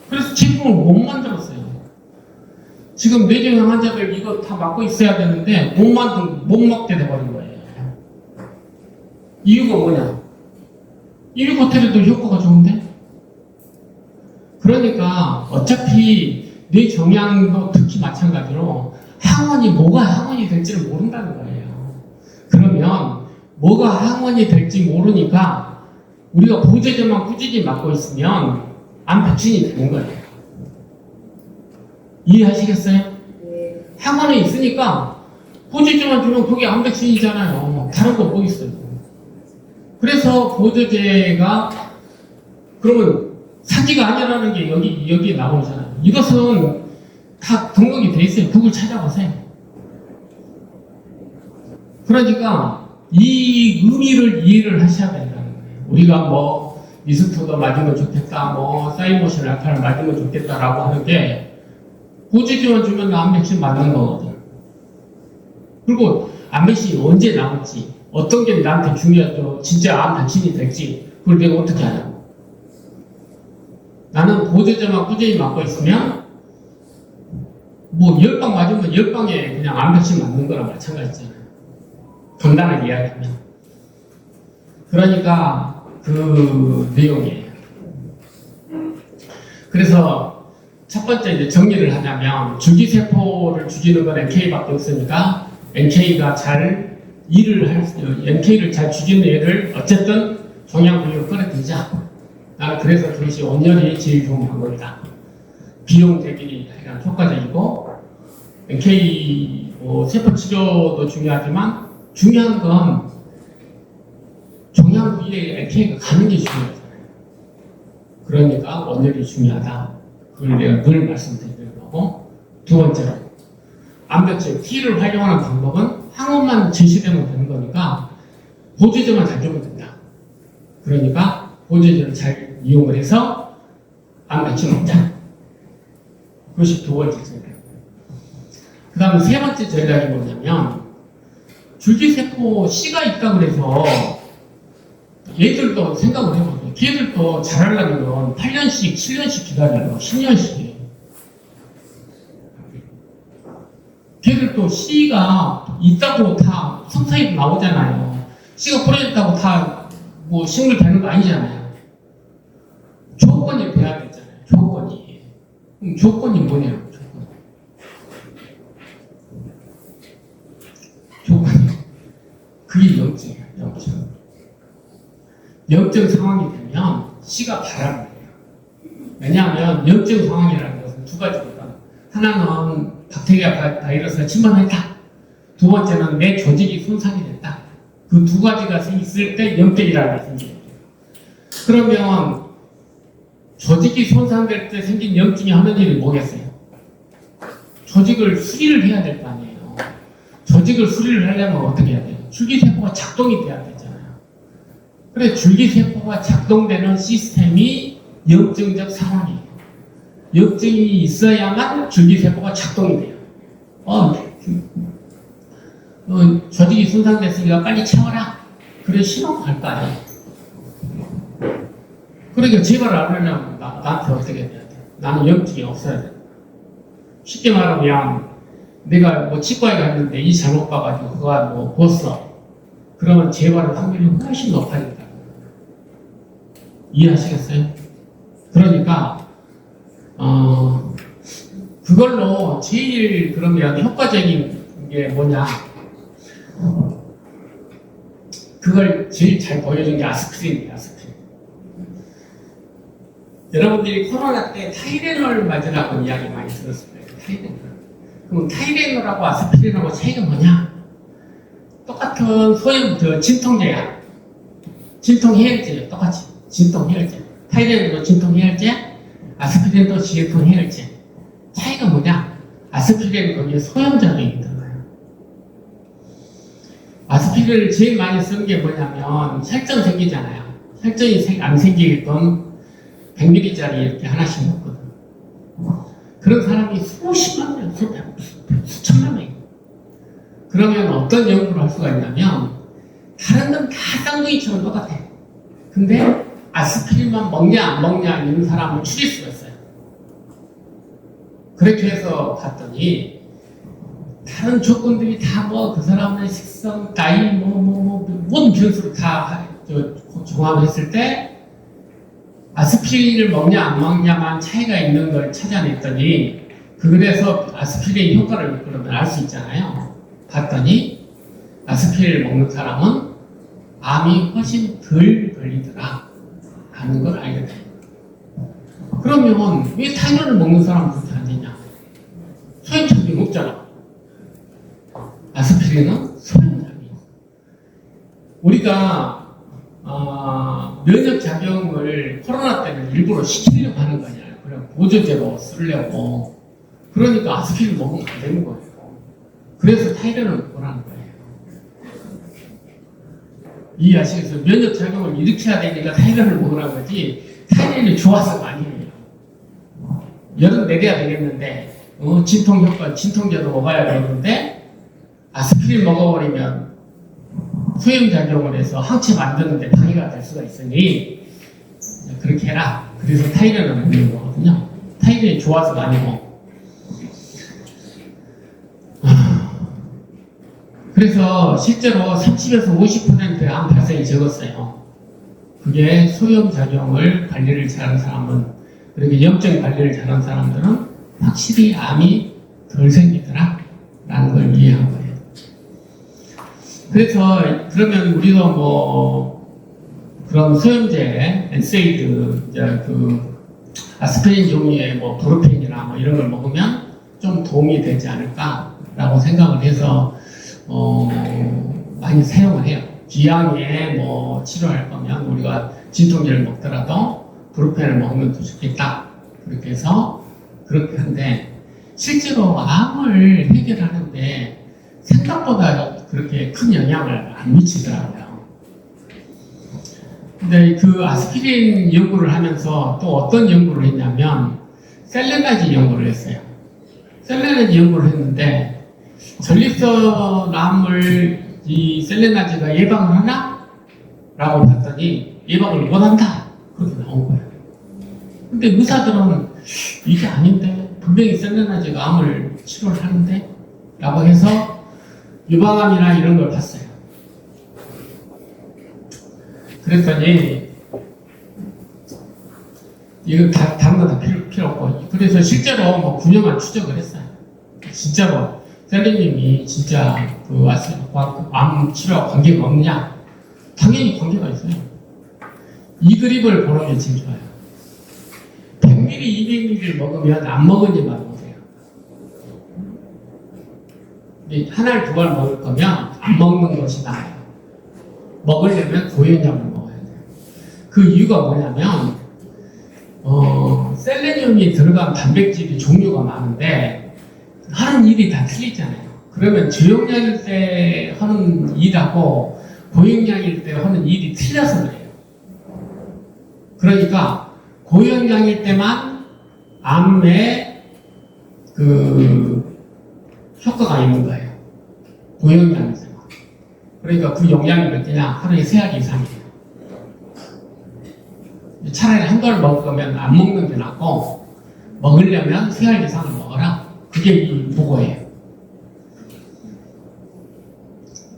[SPEAKER 1] 그래서 제품을 못 만들었어요. 지금 뇌종양 환자들 이거 다 맞고 있어야 되는데 못 먹게 돼버린 거예요. 이유가 뭐냐? 이뮤코텔에도 효과가 좋은데? 그러니까 어차피 뇌종양도 특히 마찬가지로 항원이 뭐가 항원이 될지를 모른다는 거예요. 그러면 뭐가 항원이 될지 모르니까 우리가 보조제만 꾸준히 맞고 있으면 암 백신이 되는 거예요. 이해하시겠어요? 항원이 있으니까
[SPEAKER 2] 보조제만 주면 그게 암백신이잖아요. 다른 거 뭐 있어요? 그래서 보조제가 그러면 사기가 아니라는 게 여기에 나오잖아요. 이것은 다 등록이 돼 있어요. 구글 찾아보세요. 그러니까 이 의미를 이해를 하셔야 된다는 거예요. 우리가 뭐 미스터가 맞으면 좋겠다, 뭐 사이모션 알파를 맞으면 좋겠다라고 하는 게 보조제만 주면 암백신 맞는 거거든. 그리고 암백신이 언제 나올지, 어떤 게 나한테 중요하죠. 진짜 암 백신이 될지, 그걸 내가 어떻게 하냐고. 나는 보조제만 꾸준히 맞고 있으면 뭐 10방 맞으면 10방에 그냥 암 백신 맞는 거랑 마찬가지잖아요. 간단하게 이야기하면. 그러니까 그 내용이에요. 그래서 첫 번째 이제 정리를 하자면 줄기세포를 죽이는 건 NK밖에 없으니까 NK가 잘 일을 NK를 잘 죽이는 애를 어쨌든 종양부위로 끌어들이자. 나는 그래서 그것이 온열이 제일 좋은 방법이다. 비용 대비 효과적이고 NK 세포 치료도 중요하지만 중요한 건 종양 부위에 NK가 가는 게 중요하잖아요. 그러니까 원열이 중요하다. 그걸 내가 늘 말씀드리는 거고, 두 번째로 암벽제 T를 활용하는 방법은 항원만 제시되면 되는 거니까 보조제만 잘 주면 된다. 그러니까 보조제를 잘 이용을 해서 암벽제 먹자. 그것이 두 번째 전략. 그 다음 세 번째 전략이 뭐냐면 줄기세포 씨가 있다고 해서 얘들도 생각을 해보세요. 걔들도 자라려면 8년씩, 7년씩 기다려요. 10년씩. 걔들도 씨가 있다고 다 성사입 나오잖아요. 씨가 뿌려졌다고 다 뭐 식물 되는 거 아니잖아요. 조건이 돼야 되잖아요. 조건이. 그럼 조건이 뭐냐고. 조건이. 그게 영증이에요. 영증. 영증 상황이 되면 씨가 바람을 해요. 왜냐하면 영증 상황이라는 것은 두 가지거든. 하나는 박테리아 바이러스가 침범했다. 두 번째는 내 조직이 손상이 됐다. 그 두 가지가 있을 때 영증이라는 게 생겨요. 그러면 조직이 손상될 때 생긴 영증이 하는 일이 뭐겠어요? 조직을 수리를 해야 될 거 아니에요. 조직을 수리를 하려면 어떻게 해야 돼요? 줄기세포가 작동이 돼야 되잖아요. 그래, 줄기세포가 작동되는 시스템이 영증적 상황이에요. 영증이 있어야만 줄기세포가 작동이 돼요. 조직이 손상됐으니까 빨리 채워라. 그래, 신호가 갈 거 아니에요. 그러니까 제발 안 하려면 나한테 어떻게 해야 돼? 나는 영증이 없어야 돼. 쉽게 말하면 내가 뭐 치과에 갔는데 이 잘못 봐가지고 그거 뭐 벗어. 그러면 재발 확률이 훨씬 높아진다. 이해하시겠어요? 그러니까 그걸로 제일 그러면 효과적인 게 뭐냐? 그걸 제일 잘 보여준 게 아스피린이에요. 아스피린. 여러분들이 코로나 때 타이레놀 맞으라고 이야기 많이 들었을 거예요. 타이레놀. 그럼 타이레놀하고 아스피린하고 차이가 뭐냐? 똑같은 소염 진통제야. 진통해열제예요. 똑같이. 진통해열제. 타이레놀도 진통해열제, 아스피린도 진통해열제. 차이가 뭐냐? 아스피린은 거기에 소염작용이 들어가요. 아스피린을 제일 많이 쓰는 게 뭐냐면 혈전 생기잖아요. 혈전이 안 생기게끔 100ml짜리 이렇게 하나씩 먹거든. 그런 사람이 수십만 명, 수천만 명. 그러면 어떤 연구를 할 수가 있냐면 다른 건 다 쌍둥이처럼 똑같아. 근데 아스피린만 먹냐 안 먹냐 이런 사람을 추릴 수가 있어요. 그렇게 해서 봤더니 다른 조건들이 다 뭐 그 사람의 식성, 나이 모든 변수를 다 종합했을 때 아스피린을 먹냐 안 먹냐만 차이가 있는 걸 찾아냈더니 그래서 아스피린 효과를 그러면 알 수 있잖아요. 봤더니 아스피린을 먹는 사람은 암이 훨씬 덜 걸리더라 하는 걸 알게 돼요. 그러면 왜 타이레놀을 먹는 사람은 그렇게 안 되냐? 소염차도 없잖아. 아스피린 아스피린은 소염작용이에요. 우리가 면역 작용을 코로나 때는 일부러 시키려고 하는 거냐. 그냥 보조제로 쓰려고. 그러니까 아스피린 먹으면 안 되는 거예요. 그래서 타이레놀을 먹으라는 거예요. 이해하시겠어요? 면역 작용을 일으켜야 되니까 타이레놀을 먹으라는 거지. 타이레놀이 좋아서가 아니에요. 열은 내려야 되겠는데, 진통 효과, 진통제도 먹어야 되는데, 아스피린 먹어버리면 소염작용을 해서 항체 만드는데 방해가 될 수가 있으니, 그렇게 해라. 그래서 타이레놀을 먹는 거거든요. 타이레놀이 좋아서가 아니고. 그래서 실제로 30에서 50%의 암 발생이 적었어요. 그게 소염작용을 관리를 잘하는 사람은, 그리고 염증 관리를 잘하는 사람들은 확실히 암이 덜 생기더라 라는 걸 이해한 거예요. 그래서 그러면 우리도 뭐 그런 소염제, 엔세이드, 아스피린 종류의 뭐 브루펜이나 뭐 이런 걸 먹으면 좀 도움이 되지 않을까라고 생각을 해서 많이 사용을 해요. 기왕에 뭐 치료할 거면 우리가 진통제를 먹더라도 브루펜을 먹으면 더 좋겠다. 그렇게 해서 그렇게 한데 실제로 암을 해결하는데 생각보다 그렇게 큰 영향을 안 미치더라고요. 근데 그 아스피린 연구를 하면서 또 어떤 연구를 했냐면 셀레나지 연구를 했어요. 셀레나지 연구를 했는데 전립선암을 이 셀레나지가 예방을 하나? 라고 봤더니 예방을 못한다. 그렇게 나온 거예요. 근데 의사들은 이게 아닌데 분명히 셀레나지가 암을 치료를 하는데? 라고 해서 유방암이나 이런 걸 봤어요. 그랬더니 이거 다른 거 다 필요 없고 그래서 실제로 뭐 9년간 추적을 했어요. 진짜로 셀레늄이 진짜 암 치료와 관계가 없느냐? 당연히 관계가 있어요. 이 그립을 보는 게 제일 좋아요. 100ml, 200ml를 먹으면 안 먹으니만 보세요. 하나를 두 번 먹을 거면 안 먹는 것이 나아요. 먹으려면 고용량을 먹어야 돼요. 그 이유가 뭐냐면 셀레늄이 들어간 단백질이 종류가 많은데 하는 일이 다 틀리잖아요. 그러면 저용량일 때 하는 일하고 고용량일 때 하는 일이 틀려서 그래요. 그러니까 고용량일 때만 암에 효과가 있는 거예요. 고용량일 때만. 그러니까 그 용량이 몇 개냐? 하루에 3알 이상이에요. 차라리 한 달 먹을 거면 안 먹는 게 낫고 먹으려면 3알 이상을 먹어라. 그게 이 보고예요.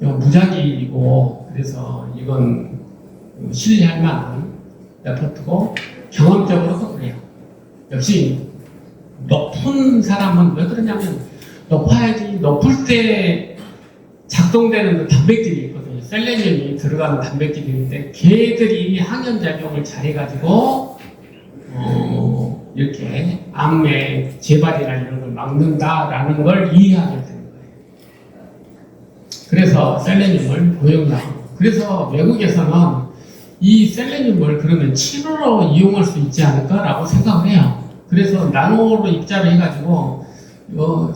[SPEAKER 2] 이건 무작위이고 그래서 이건 신뢰할 만한 레포트고 경험적으로도 그래요. 역시 높은 사람은 왜 그러냐면 높아야지 높을 때 작동되는 그 단백질이 있거든요. 셀레늄이 들어가는 단백질인데 걔들이 항염작용을 잘해가지고 이렇게 암의 재발이나 이런 걸 막는다라는 걸 이해하게 되는 거예요. 그래서 셀레늄을 고용량으로. 그래서 외국에서는 이 셀레늄을 그러면 치료로 이용할 수 있지 않을까라고 생각을 해요. 그래서 나노로 입자를 해가지고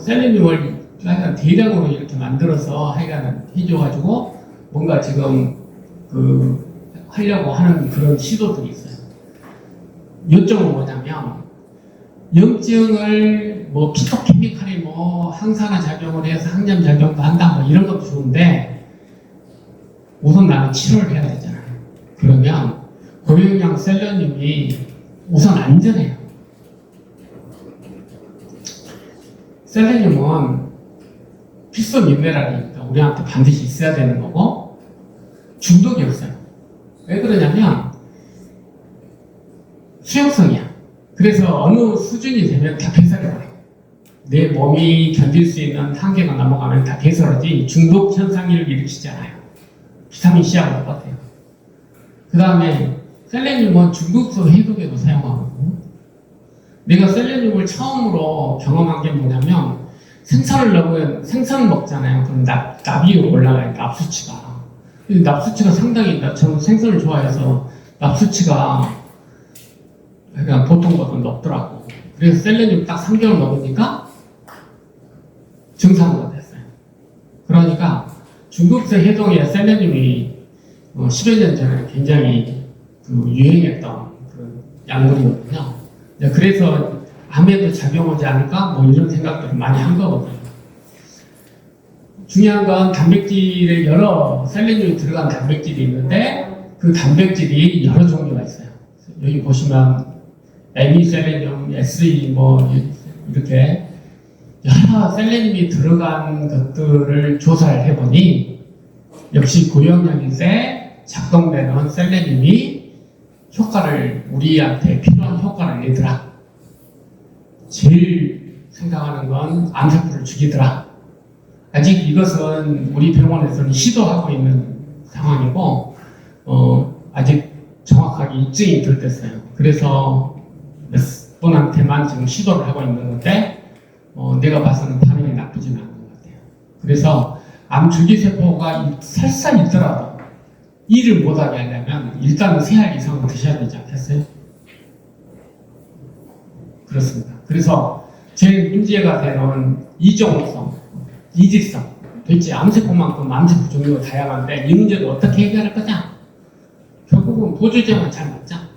[SPEAKER 2] 셀레늄을 하여간 대량으로 이렇게 만들어서 하여간 해줘가지고 뭔가 지금 하려고 하는 그런 시도들이 있어요. 요점은 뭐냐면 염증을 뭐 피토케미칼이 뭐 항산화 작용을 해서 항염 작용도 한다 뭐 이런 것도 좋은데 우선 나는 치료를 해야 되잖아요. 그러면 고용량 셀레늄이 우선 안전해요. 셀레늄은 필수 미네랄이니까 우리한테 반드시 있어야 되는 거고 중독이 없어요. 왜 그러냐면 수용성이야. 그래서 어느 수준이 되면 다 배설해버려요. 내 몸이 견딜 수 있는 한계가 넘어가면 다 배설하지 중독 현상을 일으키지 않아요. 비타민 C하고 똑같아요. 그 다음에 셀레늄은 중국소 해독에도 사용하거든요. 내가 셀레늄을 처음으로 경험한 게 뭐냐면 생선을 넣으면 생선 먹잖아요. 그럼 납이 올라가요. 납수치가. 근데 납수치가 상당히 저는 생선을 좋아해서 납수치가 그냥 보통보다 높더라고. 그래서 셀레늄 딱 3개월 먹으니까 증상으로 됐어요. 그러니까 중국서 해동에 셀레늄이 10여 년 전에 굉장히 유행했던 그런 약물이거든요. 그래서 암에도 작용하지 않을까? 뭐 이런 생각들을 많이 한 거거든요. 중요한 건 단백질에 여러 셀레늄이 들어간 단백질이 있는데 그 단백질이 여러 종류가 있어요. 여기 보시면 메미셀레늄, SE 뭐 이렇게 여러 셀레늄이 들어간 것들을 조사를 해보니 역시 고영양인데 작동되는 셀레늄이 효과를 우리한테 필요한 효과를 내더라. 제일 생각하는 건 암세포를 죽이더라. 아직 이것은 우리 병원에서는 시도하고 있는 상황이고 아직 정확하게 입증이 덜 됐어요. 그래서 몇 분한테만 지금 시도를 하고 있는 건데 내가 봐서는 반응이 나쁘지는 않은 것 같아요. 그래서 암 줄기세포가 설사 있더라도 일을 못하게 하려면 일단 3알 이상은 드셔야 되지 않겠어요? 그렇습니다. 그래서 제일 문제가 되는 이종성, 이직성, 도대체 암세포만큼 암세포 종류가 다양한데 이 문제를 어떻게 해결할 거냐? 결국은 보조제만 잘 맞자.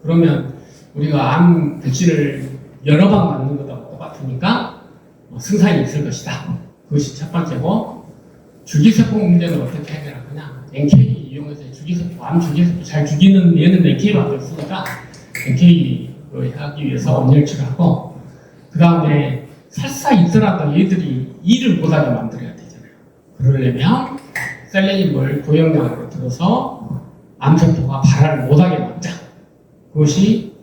[SPEAKER 2] 그러면 우리가 암 백신을 여러 방 맞는 것하고 똑같으니까 승산이 있을 것이다. 그것이 첫 번째고, 줄기세포 문제는 어떻게 해결할 거냐? NK 이용해서 줄기세포, 암 줄기세포 잘 죽이는 얘는 NK밖에 없으니까 NK를 하기 위해서 원열치를 하고, 그 다음에 설사 있더라도 얘들이 일을 못하게 만들어야 되잖아요. 그러려면 셀레늄을 고영양으로 들어서 암세포가 발화를 못하게 막자. 그것이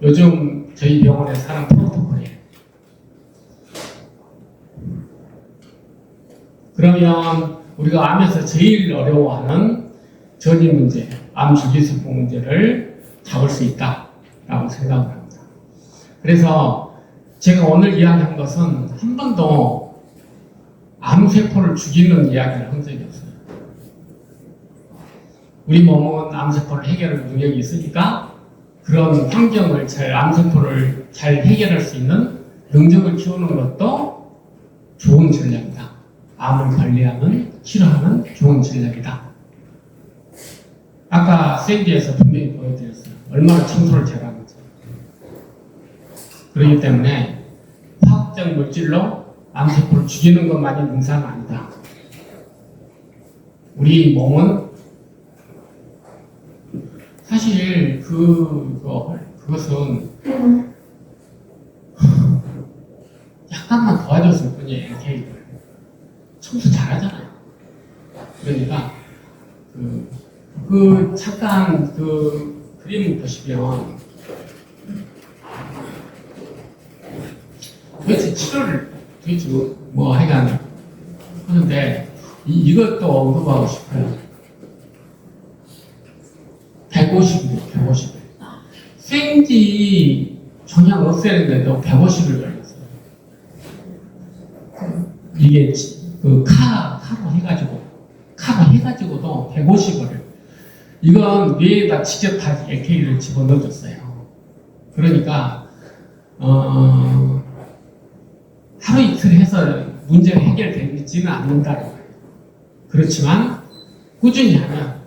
[SPEAKER 2] 요즘 저희 병원에서 하는 프로토콜이에요. 그러면 우리가 암에서 제일 어려워하는 전이 문제, 암 줄기세포 문제를 잡을 수 있다라고 생각을 합니다. 그래서 제가 오늘 이야기한 것은 한 번도 암세포를 죽이는 이야기를 한 적이 없어요. 우리 몸은 암세포를 해결할 능력이 있으니까 그런 환경을 암세포를 잘 해결할 수 있는 능력을 키우는 것도 좋은 전략이다. 암을 관리하는, 치료하는 좋은 전략이다. 아까 샌디에서 분명히 보여드렸어요. 얼마나 청소를 잘하는지. 그렇기 때문에 화학적 물질로 암세포를 죽이는 것만이 능사는 아니다. 우리 몸은 사실 그것은 약간만 도와줬을 뿐이에요. NK를 청소 잘하잖아요. 그러니까 잠깐 그림 보시면 도대체 치료를 뭐 하여간 하는데 이것도 언급하고 싶어요. 150일, 150일. 생지 종양 없애는데도 150일 걸렸어요. 이게 카로 해가지고도 150을. 이건 뇌에다 직접 다 AK를 집어넣어줬어요. 그러니까, 하루 이틀 해서 문제가 해결되지는 않는다는 거예요. 그렇지만, 꾸준히 하면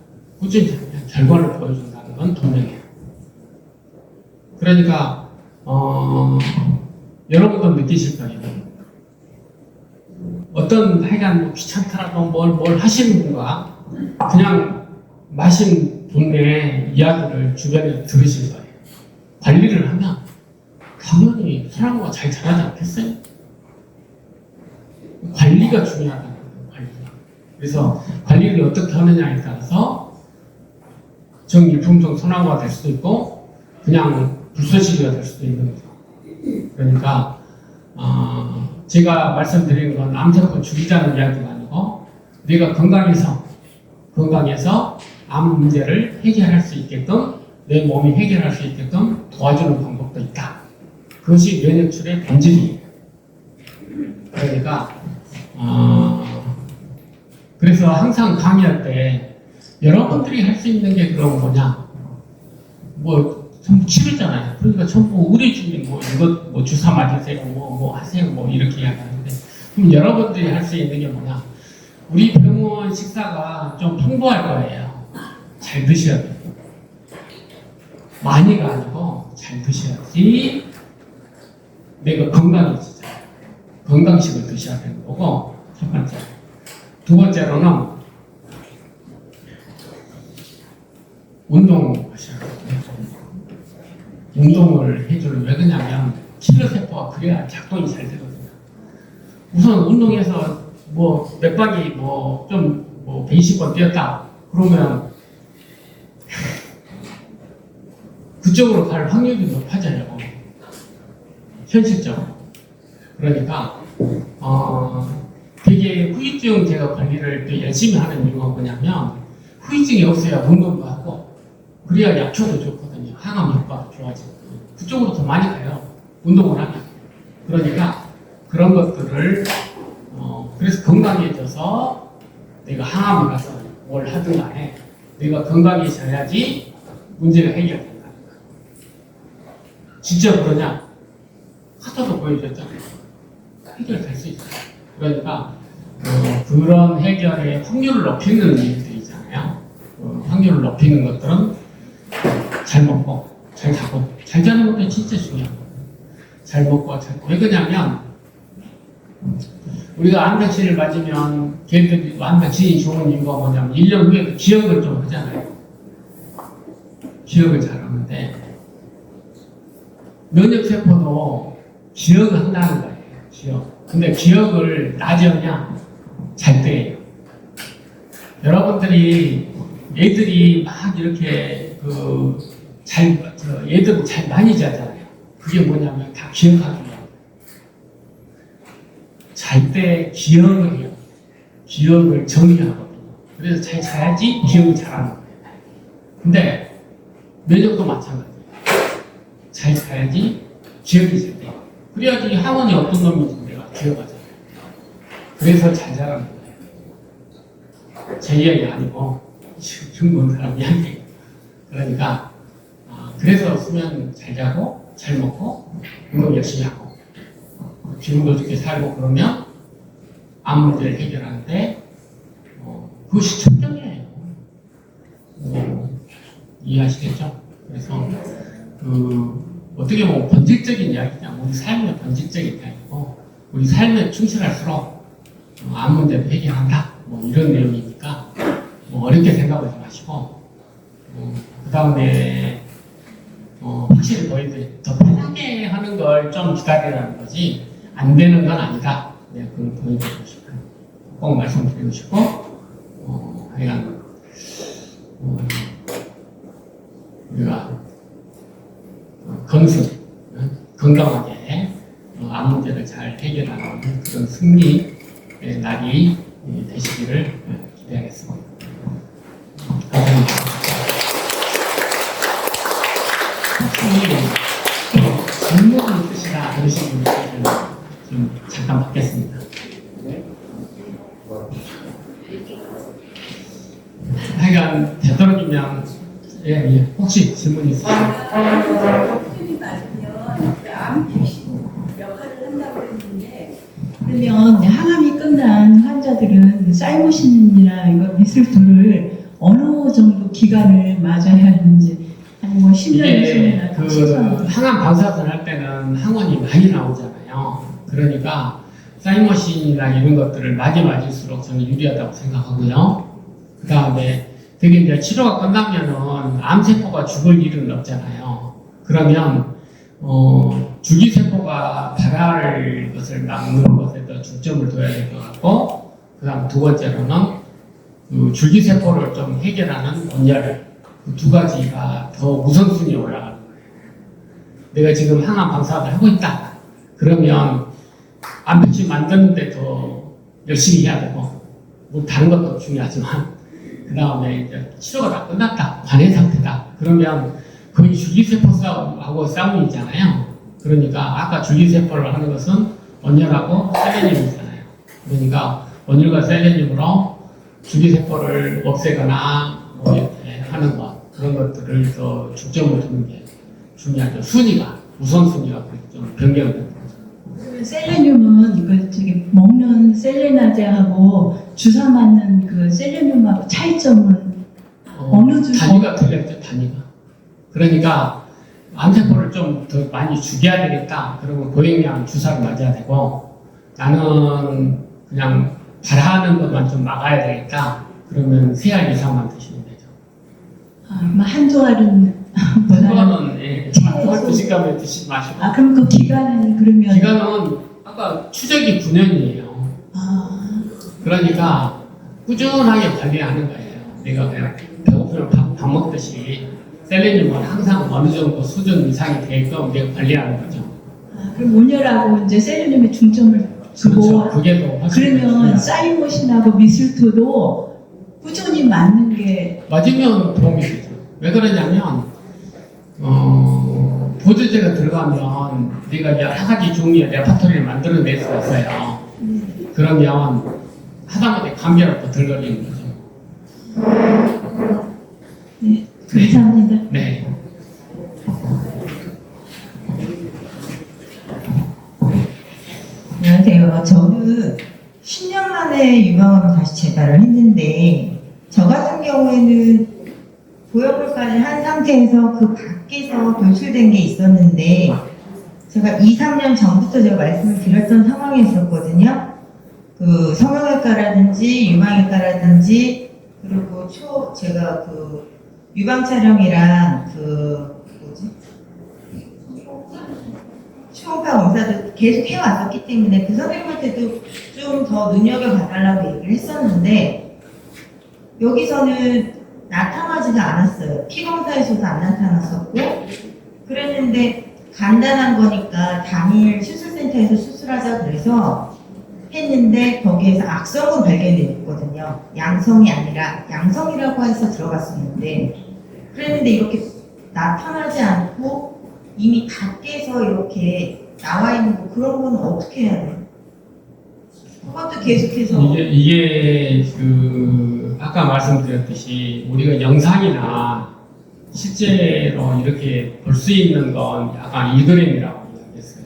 [SPEAKER 2] 결과를 보여준다는 건 분명해요. 그러니까 여러분도 느끼실 거예요. 어떤 하여간 귀찮더라도 뭘 하시는 분과 그냥 마신 분의 이야기를 주변에 들으실 거예요. 관리를 하면 당연히 사람과 잘 자라지 않겠어요? 관리가 중요하다는 거예요. 관리가. 그래서 관리를 어떻게 하느냐에 따라서 정일품종 소나무가 될 수도 있고 그냥 불쏘시개가 될 수도 있는 거죠. 그러니까 제가 말씀드린 건 암세포 죽이자는 이야기가 아니고 내가 건강해서 암 문제를 해결할 수 있게끔 내 몸이 해결할 수 있게끔 도와주는 방법도 있다. 그것이 면역출의 본질이에요. 그러니까 그래서 항상 강의할 때 여러분들이 할 수 있는 게 그럼 뭐냐? 뭐 전부 치료잖아요. 그러니까 전부 의료진이 뭐 이것 뭐 주사 맞으세요, 뭐 하세요, 뭐 이렇게 이야기하는데 그럼 여러분들이 할 수 있는 게 뭐냐? 우리 병원 식사가 좀 풍부할 거예요. 잘 드셔야 돼요. 많이가 아니고 잘 드셔야지 내가 건강해지죠. 건강식을 드셔야 되는 거고 첫 번째. 두 번째로는 운동하셔야 돼요. 운동을 해줄 왜 그러냐면 치료세포가 그래야 작동이 잘 되거든요. 우선 운동해서 뭐 몇 바퀴 뭐 120번 뛰었다 그러면 그쪽으로 갈 확률이 높아져요. 현실적으로. 그러니까 되게 후유증 제가 관리를 또 열심히 하는 이유가 뭐냐면 후유증이 없어야 운동도 하고 그래야 약초도 좋거든요. 항암 효과도 좋아지고 그쪽으로 더 많이 가요. 운동을 하면. 그러니까 그런 것들을 그래서 건강해져서 내가 항암을 가서 뭘 하든 간에 내가 건강해져야지 문제가 해결된다. 진짜 그러냐? 카타도 보여줬잖아요. 해결될 수 있어요. 그러니까 그런 해결의 확률을 높이는 일들이 있잖아요. 확률을 높이는 것들은 잘 먹고 잘 자고 잘 자는 것도 진짜 중요하고 잘 먹고 잘 자고 왜 그러냐면 우리가 암백신을 맞으면 걔들이 암백신이 좋은 이유가 뭐냐면 1년 후에도 기억을 좀 하잖아요. 기억을 잘하는데 면역세포도 기억을 한다는 거예요. 기억. 근데 기억을 낮에 하냐? 잘 때예요. 여러분들이 애들이 막 이렇게 얘들 잘 많이 자잖아요. 그게 뭐냐면 다 기억하기 위한 잘 때 기억을 해요. 기억을 정리하거든요. 그래서 잘 자야지 기억을 잘하는 거예요. 근데 면역도 마찬가지예요. 잘 자야지 기억이 잘 돼요. 그래야지 학원이 어떤 놈인지 내가 기억하잖아요. 그래서 잘 자라는 거예요. 제 이야기 아니고 중본 사람 이야기. 그러니까 그래서 수면 잘 자고 잘 먹고 운동 열심히 하고 기분도 좋게 살고 그러면 암 문제를 해결하는데 그것이 첫경이에요. 이해하시겠죠? 그래서 어떻게 보면 본질적인 이야기냐, 우리 삶의 본질적인 이야기고 우리 삶에 충실할수록 암 문제를 해결한다. 뭐 이런 내용이니까 어렵게 생각하지 마시고 그 다음에 확실히 너희들이 더 편하게 하는 걸 좀 기다리라는 거지 안 되는 건 아니다. 내가 그걸 보여드리고 싶어요. 꼭 말씀드리고 싶고 하여간 우리가 건강하게 암 문제를 잘 해결하는 그런 승리의 날이 되시기를 기대하겠습니다. 감사합니다. 질문이 있으시다 그러신 분들은 좀 잠깐 받겠습니다. 하여간 되도록이면 혹시 질문이 있으시면
[SPEAKER 3] 이 맞으면 암 백신 역할을 한다고 했는데 그러면 항암이 끝난 환자들은 사이모신이나 이거 비술도를 어느 정도 기간을 맞아야 하는지 아니 뭐 10년
[SPEAKER 2] 이게
[SPEAKER 3] 이상이나
[SPEAKER 2] 항암 방사선 할 때는 항원이 많이 나오잖아요. 그러니까 사이머신이나 이런 것들을 많이 맞을수록 저는 유리하다고 생각하고요. 그 다음에 되게 이제 치료가 끝나면은 암세포가 죽을 일은 없잖아요. 그러면 줄기세포가 발할 것을 막는 것에 더 중점을 둬야 될 것 같고, 그 다음 두 번째로는 그 줄기세포를 좀 해결하는 온열, 그 두 가지가 더 우선순위에 올라가는 거예요. 내가 지금 항암 방사를 하고 있다. 그러면 암백신 만드는데 더 열심히 해야 되고, 뭐 다른 것도 중요하지만, 그 다음에 이제 치료가 다 끝났다. 관해 상태다. 그러면 거의 줄기세포하고 싸움이잖아요. 그러니까 아까 줄기세포를 하는 것은
[SPEAKER 1] 원열하고 셀레늄이잖아요. 그러니까 원열과 셀레늄으로 주기세포를 없애거나 뭐 이렇게 하는 것 그런 것들을 더 중점을 두는 게 중요하죠. 순위가 우선순위가 그렇게 좀 변경되는 거죠.
[SPEAKER 3] 그러면 셀레늄은 이거 저기 먹는 셀레나제하고 주사 맞는 그 셀레늄하고 차이점은 어느 중-
[SPEAKER 1] 단위가 틀렸죠. 단위가. 그러니까 암세포를 좀 더 많이 죽여야 되겠다. 그러면 고용량 주사를 맞아야 되고 나는 그냥 발하는 것만 좀 막아야 되겠다. 그러면 3알 이상만 드시면 되죠.
[SPEAKER 3] 한두 알은
[SPEAKER 1] 그거는 그걸 드실까면 드시지 마시고
[SPEAKER 3] 그럼 그 기간은 그러면
[SPEAKER 1] 기간은 아까 추적이 9년이에요. 그러니까 꾸준하게 관리하는 거예요. 내가 그냥 배고프면 밥 먹듯이 셀레늄은 항상 어느 정도 수준 이상이 되게끔 내가 관리하는 거죠.
[SPEAKER 3] 그럼 온열하고 이제 셀레늄에 중점을 두고
[SPEAKER 1] 그렇죠. 그게 더 훨씬
[SPEAKER 3] 그러면
[SPEAKER 1] 중요하죠.
[SPEAKER 3] 사이모신하고 미슬토도 꾸준히 맞는 게
[SPEAKER 1] 맞으면 도움이 되죠. 왜 그러냐면 보조제가 들어가면 내가 여러 가지 종류의 레파토리를 만들어낼 수가 있어요. 그러면 하다못해 감기라도 덜 걸리는 거죠.
[SPEAKER 3] 네, 감사합니다.
[SPEAKER 1] 네.
[SPEAKER 4] 안녕하세요. 저는 10년 만에 유방암을 다시 재발을 했는데 저 같은 경우에는 보형물까지 한 상태에서 그 밖에서 돌출된 게 있었는데 제가 2, 3년 전부터 제가 말씀을 드렸던 상황이었었거든요. 그 성형외과라든지 유방외과라든지 그리고 제가 그 유방 촬영이랑 그 뭐지? 초음파 검사도 계속 해왔었기 때문에 그 선생님한테도 좀 더 눈여겨봐달라고 얘기를 했었는데 여기서는 나타나지가 않았어요. 피검사에서도 안 나타났었고 그랬는데 간단한 거니까 당일 수술센터에서 수술하자 그래서 했는데 거기에서 악성은 발견됐거든요. 양성이 아니라 양성이라고 해서 들어갔었는데 그랬는데 이렇게 나타나지 않고 이미 밖에서 이렇게 나와 있는 거 그런 거는 어떻게 해야 돼요? 그것도 계속해서
[SPEAKER 1] 이게 그 아까 말씀드렸듯이 우리가 영상이나 실제로 이렇게 볼 수 있는 건 약간 1g이라고 이야기했어요.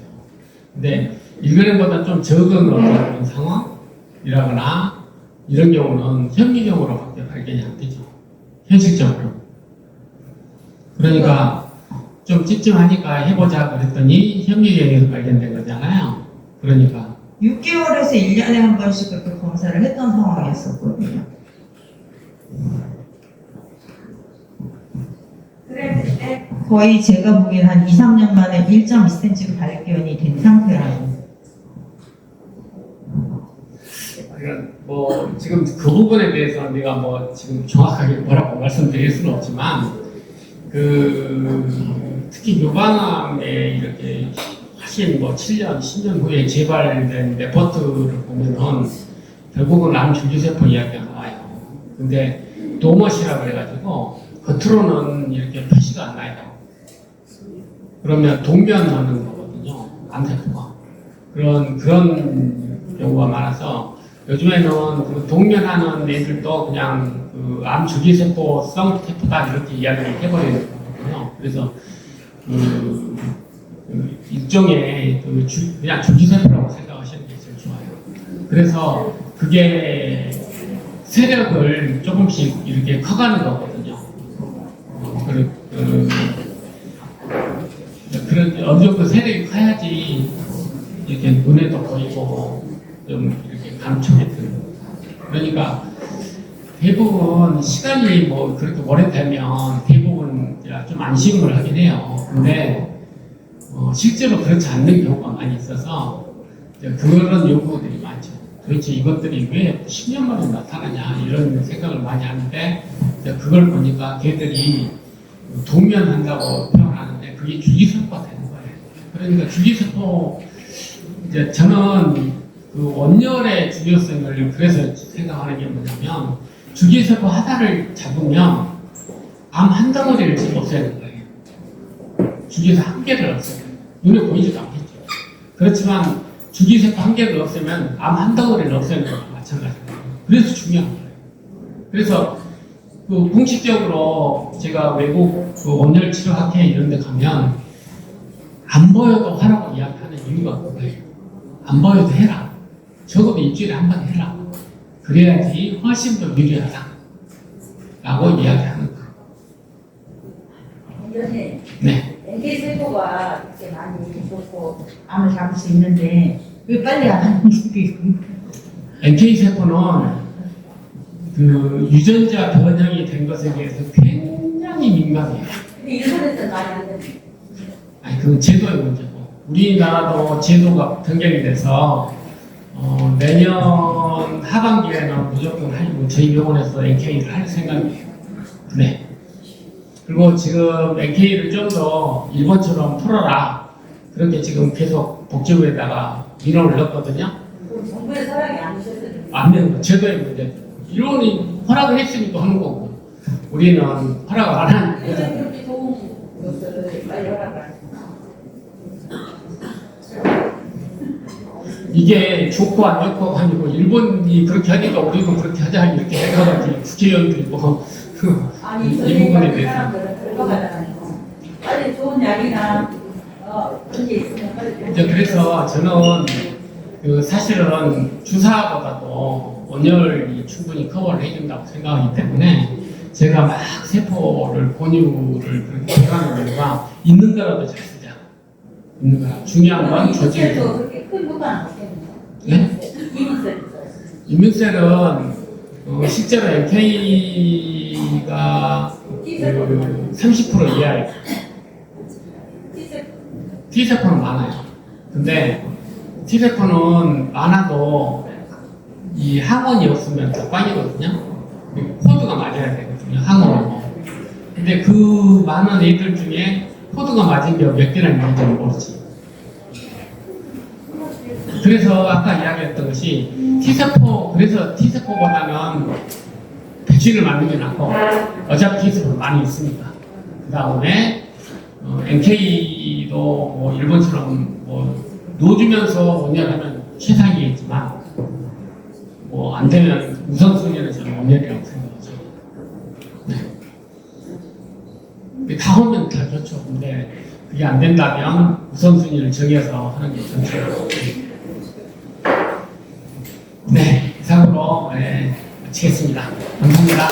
[SPEAKER 1] 근데 1g보다 좀 적은 어떤 상황이라거나 이런 경우는 현미경으로밖에 발견이 안 되죠. 현실적으로. 그러니까 좀 찝찝하니까 해보자 그랬더니 현미경에서 발견된 거잖아요. 그러니까
[SPEAKER 4] 6개월에서 1년에 한 번씩 그렇게 검사를 했던 상황이었었거든요. 그랬는데 거의 제가 보기엔 한 2, 3년 만에 1.2cm로 발견이 된 상태라고.
[SPEAKER 1] 그러니까 뭐 지금 그 부분에 대해서 내가 뭐 지금 정확하게 뭐라고 말씀드릴 수는 없지만 그 특히 유방암에 이렇게 하신 뭐 7년, 10년 후에 재발된 레포트를 보면은 결국은 암 줄기세포 이야기가 나와요. 근데 도머시라고 해가지고 겉으로는 이렇게 표시가 안 나요. 그러면 동면하는 거거든요. 암세포가. 그런 경우가 많아서 요즘에는 그 동면하는 애들도 그냥 그 암 줄기세포성 세포다 이렇게 이야기를 해버리는 거거든요. 그래서 그 일종의 그냥 줄기세포라고 생각하시는 게 제일 좋아요. 그래서 그게 세력을 조금씩 이렇게 커가는 거거든요. 그런 어느 정도 세력이 커야지 이렇게 눈에도 보이고 좀 이렇게 감촉이 드는. 그러니까 대부분 시간이 뭐 그렇게 오래되면 대부분 좀 안심을 하긴 해요. 근데 실제로 그렇지 않는 경우가 많이 있어서 그런 요구들이 많죠. 도대체 이것들이 왜 10년 만에 나타나냐 이런 생각을 많이 하는데 그걸 보니까 걔들이 동면한다고 표현하는데 그게 줄기세포가 되는 거예요. 그러니까 줄기세포 이제 저는 그 원열의 중요성을 그래서 생각하는 게 뭐냐면 줄기세포 하나를 잡으면 암 한 덩어리를 없애는 거예요. 줄기세포 한 개를 없애요. 눈에 보이지도 않겠죠. 그렇지만
[SPEAKER 2] 줄기세포 한 개를 없애면 암 한 덩어리를 없애는 거랑 마찬가지예요. 그래서 중요한 거예요. 그래서 그 공식적으로 제가 외국 그 온열 치료학회 이런 데 가면 안 보여도 하라고 이야기하는 이유가 그거예요. 안 보여도 해라. 적어도 일주일에 한 번 해라. 그래야지 훨씬 더 유리하다. 라고 이야기하는 거예요.
[SPEAKER 5] 원장님,
[SPEAKER 2] 네.
[SPEAKER 5] NK세포가 이렇게 많이 좋고
[SPEAKER 3] 암을 잡을 수 있는데 왜 빨리 안 하는지
[SPEAKER 2] NK세포는 그 유전자 변형이 된 것에 대해서 굉장히 민감해요.
[SPEAKER 5] 근데 일본에서는 많이 안 되는
[SPEAKER 2] 아니, 그건 제도의 문제고. 우리나라도 제도가 변경이 돼서, 내년 하반기에는 무조건 하고, 저희 병원에서 NK를 할 생각이에요. 네. 그리고 지금 NK를 좀 더 일본처럼 풀어라. 그렇게 지금 계속 복지부에다가 민원을 넣었거든요.
[SPEAKER 5] 그럼 정부의 사랑이 안 주셔서
[SPEAKER 2] 안 되는 거, 제도의 문제. 일본이 허락을 했으니까 하는 거고, 우리는 허락을 안 하는
[SPEAKER 5] 왜
[SPEAKER 2] 거죠.
[SPEAKER 5] 그렇게 좋은 것들을 빨리 허락을 안 해요?
[SPEAKER 2] 이게 좋고 안 좋고 아니고 일본이 그렇게 하니까 우리도 그렇게 하자 이렇게 해가지고 국회의원들이 뭐
[SPEAKER 5] 아니,
[SPEAKER 2] 이
[SPEAKER 5] 저희
[SPEAKER 2] 부분에
[SPEAKER 5] 같은
[SPEAKER 2] 대해서
[SPEAKER 5] 사람들은 들어가잖아요. 빨리 좋은 약이나 그런 게 있으면 빨리
[SPEAKER 2] 이제 그래서 저는 그 사실은 주사보다도 온열이 충분히 커버를 해준다고 생각하기 때문에 제가 막 세포를 권유를 그렇게 해가는 이유가 있는 거라도 잘 쓰자. 있는 거라. 중요한 건 조직이.
[SPEAKER 5] 이민셀도 그렇게 큰 효과는 없겠네요.
[SPEAKER 2] 네?
[SPEAKER 5] 이민셀 있어요.
[SPEAKER 2] 이민셀은 실제로 NK가 30% 이하예요. T세포는 많아요. 근데 T세포는 많아도 이 항원이 없으면 격방이거든요. 코드가 맞아야 되거든요. 항원. 근데 그 많은 애들 중에 코드가 맞은 게 몇 개나 있는지 모르지. 그래서 아까 이야기했던 것이 T세포, 그래서 T세포보다는 백신을 맞는 게 낫고 어차피 T세포는 많이 있으니까. 그 다음에 NK도 뭐 일본처럼 뭐 놓주면서 온열하면 최상이겠지만 뭐 안 되면 우선순위는 저는 온열이라고 생각하죠. 네. 다 오면 다 좋죠. 근데 그게 안 된다면 우선순위를 정해서 하는 게 좋죠. 네, 이상으로 마치겠습니다. 감사합니다.